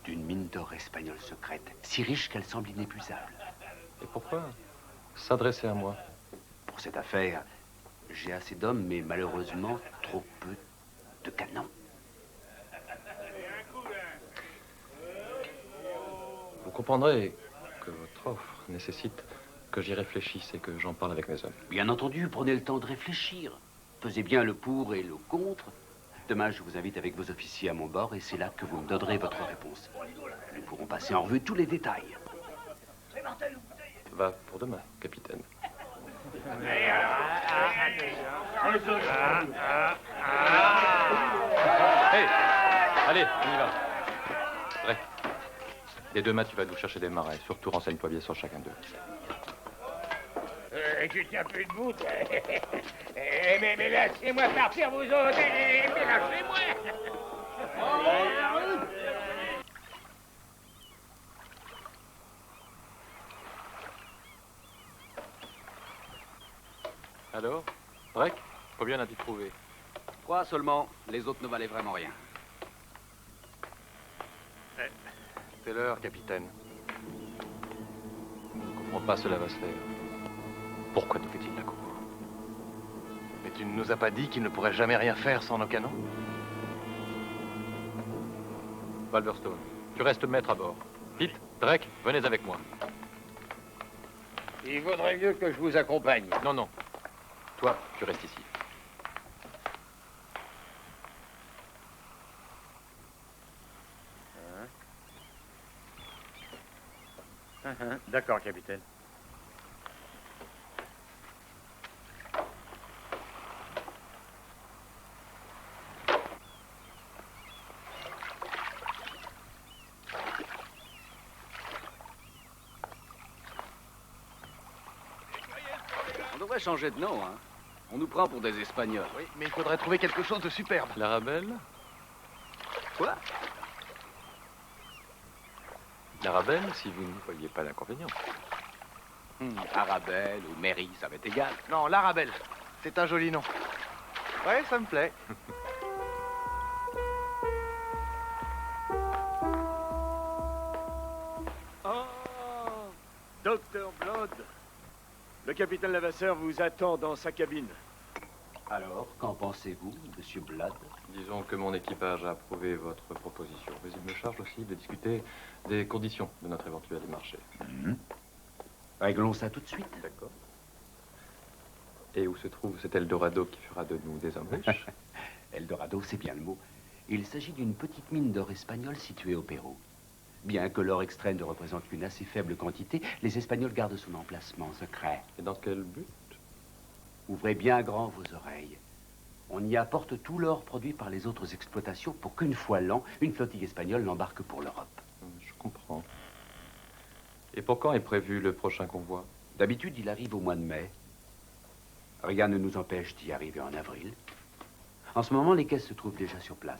Speaker 3: D'une mine d'or espagnole secrète, si riche qu'elle semble inépuisable.
Speaker 4: Et pourquoi s'adresser à moi?
Speaker 3: Pour cette affaire, j'ai assez d'hommes, mais malheureusement trop peu de canons.
Speaker 4: Vous comprendrez que votre offre nécessite que j'y réfléchisse et que j'en parle avec mes hommes.
Speaker 3: Bien entendu, prenez le temps de réfléchir. Pesez bien le pour et le contre. Demain, je vous invite avec vos officiers à mon bord et c'est là que vous me donnerez votre réponse. Nous pourrons passer en revue tous les détails.
Speaker 4: Va pour demain, capitaine. Hey, allez, on y va. Vrai. Dès demain, tu vas nous chercher des marins. Surtout, renseigne-toi bien sur chacun d'eux.
Speaker 11: Je tiens plus debout. Mais laissez-moi partir, vous autres. Mais lâchez-moi.
Speaker 4: Alors, Drake, combien as-tu trouvé?
Speaker 3: 3 seulement. Les autres ne valaient vraiment rien.
Speaker 4: C'est l'heure, capitaine. Je ne comprends pas, cela va se faire. Pourquoi nous fait-il la cour?
Speaker 19: Mais tu ne nous as pas dit qu'il ne pourrait jamais rien faire sans nos canons?
Speaker 4: Balverstone, tu restes maître à bord. Pete, Drake, venez avec moi.
Speaker 11: Il vaudrait mieux que je vous accompagne.
Speaker 4: Non, non. Toi, tu restes ici.
Speaker 18: D'accord, capitaine.
Speaker 3: devrait changer de nom, hein. On nous prend pour des Espagnols.
Speaker 5: Oui, mais il faudrait trouver quelque chose de superbe.
Speaker 4: L'Arabelle?
Speaker 3: Quoi?
Speaker 4: L'Arabelle, si vous ne voyez pas l'inconvénient.
Speaker 3: Arabelle ou Mairie, ça m'est égal.
Speaker 5: Non, l'Arabelle. C'est un joli nom. Ouais, ça me plaît.
Speaker 15: Oh, Docteur Blood, le capitaine Lavasseur vous attend dans sa cabine.
Speaker 3: Alors, qu'en pensez-vous, monsieur Blood?
Speaker 4: Disons que mon équipage a approuvé votre proposition, mais il me charge aussi de discuter des conditions de notre éventuel marché.
Speaker 3: Réglons ça tout de suite.
Speaker 4: D'accord. Et où se trouve cet Eldorado qui fera de nous des hommes riches?
Speaker 3: Eldorado, c'est bien le mot. Il s'agit d'une petite mine d'or espagnol située au Pérou. Bien que l'or extrait ne représente qu'une assez faible quantité, les Espagnols gardent son emplacement secret.
Speaker 4: Et dans quel but?
Speaker 3: Ouvrez bien grand vos oreilles. On y apporte tout l'or produit par les autres exploitations pour qu'une fois l'an, une flottille espagnole l'embarque pour l'Europe.
Speaker 4: Je comprends. Et pour quand est prévu le prochain convoi?
Speaker 3: D'habitude, il arrive au mois de mai. Rien ne nous empêche d'y arriver en avril. En ce moment, les caisses se trouvent déjà sur place.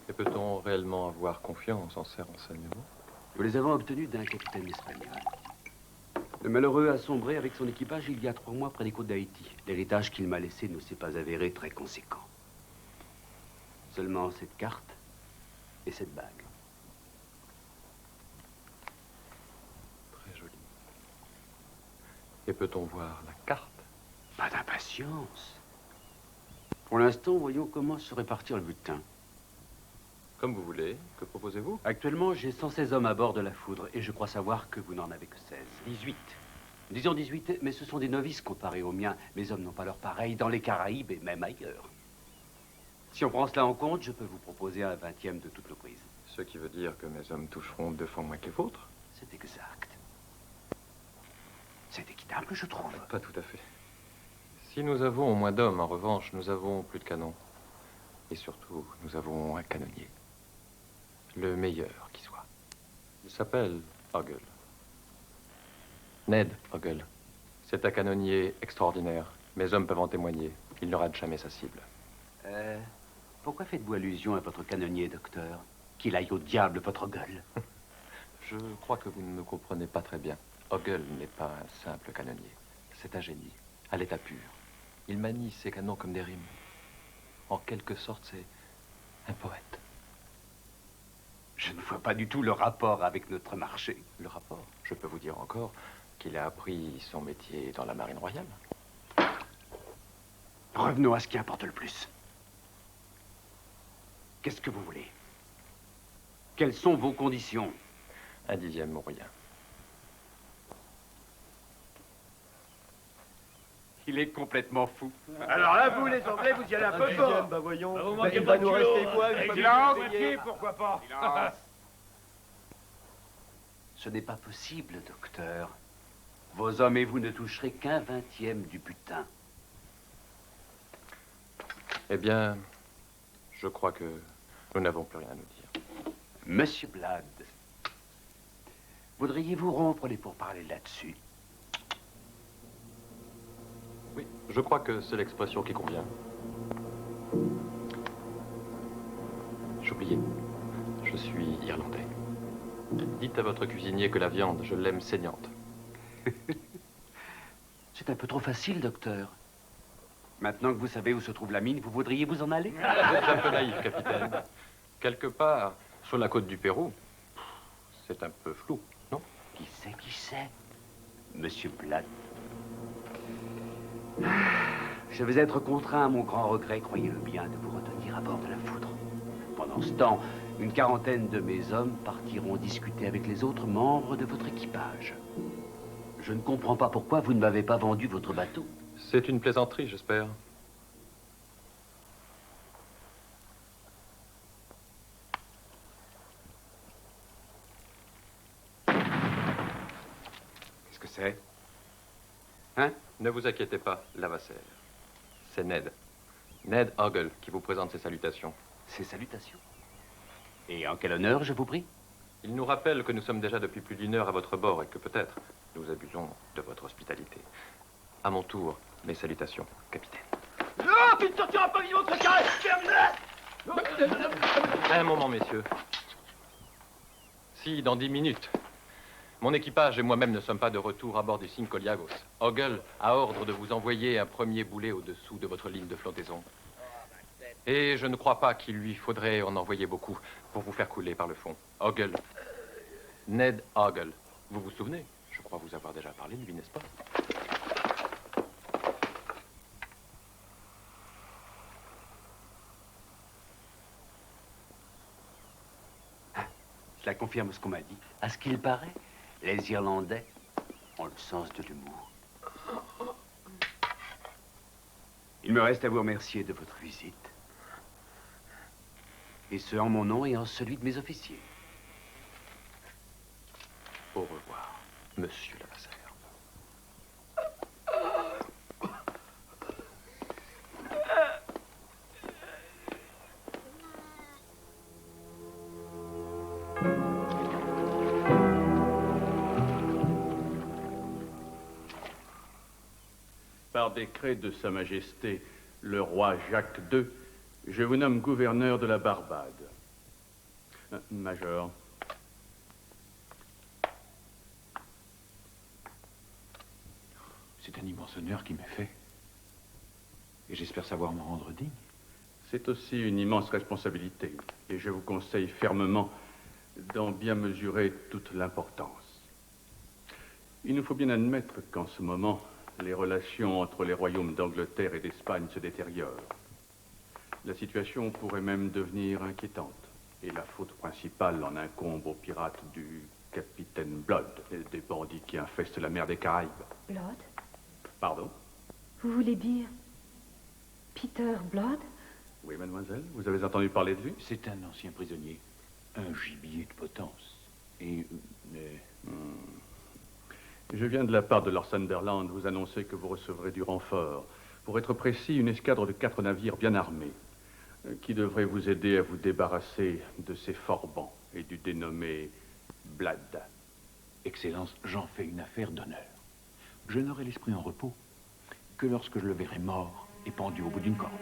Speaker 4: Et peut-on réellement avoir confiance en ces renseignements?
Speaker 3: Nous les avons obtenus d'un capitaine espagnol. Le malheureux a sombré avec son équipage il y a 3 mois près des côtes d'Haïti. L'héritage qu'il m'a laissé ne s'est pas avéré très conséquent. Seulement cette carte et cette bague.
Speaker 4: Très joli. Et peut-on voir la carte?
Speaker 3: Pas d'impatience. Pour l'instant, voyons comment se répartir le butin.
Speaker 4: Comme vous voulez. Que proposez-vous?
Speaker 3: Actuellement, j'ai 116 hommes à bord de la Foudre et je crois savoir que vous n'en avez que 16.
Speaker 4: 18.
Speaker 3: Disons 18, mais ce sont des novices comparés aux miens. Mes hommes n'ont pas leur pareil dans les Caraïbes et même ailleurs. Si on prend cela en compte, je peux vous proposer un 20e de toutes nos prises.
Speaker 4: Ce qui veut dire que mes hommes toucheront 2 fois moins que les vôtres?
Speaker 3: C'est exact. C'est équitable, je trouve.
Speaker 4: Pas tout à fait. Si nous avons moins d'hommes, en revanche, nous avons plus de canons. Et surtout, nous avons un canonnier. Le meilleur qui soit. Il s'appelle Ogle. Ned Ogle. C'est un canonnier extraordinaire. Mes hommes peuvent en témoigner. Il ne rate jamais sa cible.
Speaker 3: Pourquoi faites-vous allusion à votre canonnier, docteur? Qu'il aille au diable, votre Ogle.
Speaker 4: Je crois que vous ne me comprenez pas très bien. Ogle n'est pas un simple canonnier. C'est un génie, à l'état pur. Il manie ses canons comme des rimes. En quelque sorte, c'est un poète.
Speaker 3: Je ne vois pas du tout le rapport avec notre marché.
Speaker 4: Le rapport? Je peux vous dire encore qu'il a appris son métier dans la marine royale.
Speaker 3: Revenons à ce qui importe le plus. Qu'est-ce que vous voulez? Quelles sont vos conditions?
Speaker 4: Un 10e ou rien.
Speaker 3: Il est complètement fou.
Speaker 12: Alors là, vous, les Anglais, vous y allez un peu fort.
Speaker 15: Bah voyons.
Speaker 12: Vous manquez pas de nous rester quoi?
Speaker 15: Pourquoi pas?
Speaker 3: Ce n'est pas possible, docteur. Vos hommes et vous ne toucherez qu'un 20e du butin.
Speaker 4: Eh bien, je crois que nous n'avons plus rien à nous dire.
Speaker 3: Monsieur Blood, voudriez-vous rompre les pourparlers là-dessus?
Speaker 4: Oui, je crois que c'est l'expression qui convient. J'oubliais, je suis irlandais. Dites à votre cuisinier que la viande, je l'aime saignante.
Speaker 3: C'est un peu trop facile, docteur. Maintenant que vous savez où se trouve la mine, vous voudriez vous en aller?
Speaker 4: Vous êtes un peu naïf, capitaine. Quelque part, sur la côte du Pérou, c'est un peu flou, non?
Speaker 3: Qui sait? Monsieur Blood. Je vais être contraint, à mon grand regret, croyez-le bien, de vous retenir à bord de la Foudre. Pendant ce temps, une quarantaine de mes hommes partiront discuter avec les autres membres de votre équipage. Je ne comprends pas pourquoi vous ne m'avez pas vendu votre bateau.
Speaker 4: C'est une plaisanterie, j'espère.
Speaker 3: Qu'est-ce que c'est? Hein?
Speaker 4: Ne vous inquiétez pas, Lavasseur. C'est Ned. Ned Ogle qui vous présente ses salutations.
Speaker 3: Ses salutations? Et en quel honneur, je vous prie?
Speaker 4: Il nous rappelle que nous sommes déjà depuis plus d'1 heure à votre bord et que peut-être nous abusons de votre hospitalité. À mon tour, mes salutations, capitaine.
Speaker 12: Non, tu ne sortiras pas vivant de ce carré.
Speaker 4: Un moment, messieurs. Si, dans 10 minutes, mon équipage et moi-même ne sommes pas de retour à bord du Cinco Llagos, Ogle a ordre de vous envoyer un premier boulet au-dessous de votre ligne de flottaison. Et je ne crois pas qu'il lui faudrait en envoyer beaucoup pour vous faire couler par le fond. Ogle. Ned Ogle. Vous vous souvenez? Je crois vous avoir déjà parlé de lui, n'est-ce pas?
Speaker 3: Cela confirme ce qu'on m'a dit. À ce qu'il paraît, les Irlandais ont le sens de l'humour. Il me reste à vous remercier de votre visite. Et ce, en mon nom et en celui de mes officiers.
Speaker 4: Au revoir, monsieur Levasseur.
Speaker 7: Par décret de Sa Majesté, le roi Jacques II, je vous nomme gouverneur de la Barbade. Major.
Speaker 14: C'est un immense honneur qui m'est fait. Et j'espère savoir m'en rendre digne.
Speaker 7: C'est aussi une immense responsabilité. Et je vous conseille fermement d'en bien mesurer toute l'importance. Il nous faut bien admettre qu'en ce moment, les relations entre les royaumes d'Angleterre et d'Espagne se détériorent. La situation pourrait même devenir inquiétante. Et la faute principale en incombe aux pirates du capitaine Blood, et des bandits qui infestent la mer des Caraïbes.
Speaker 2: Blood?
Speaker 7: Pardon?
Speaker 2: Vous voulez dire Peter Blood?
Speaker 7: Oui, mademoiselle, vous avez entendu parler de lui?
Speaker 14: C'est un ancien prisonnier, un gibier de potence. Et...
Speaker 7: Je viens de la part de Lord Sunderland vous annoncer que vous recevrez du renfort. Pour être précis, une escadre de 4 navires bien armés, qui devrait vous aider à vous débarrasser de ces forbans et du dénommé Blood.
Speaker 14: Excellence, j'en fais une affaire d'honneur. Je n'aurai l'esprit en repos que lorsque je le verrai mort et pendu au bout d'une corde.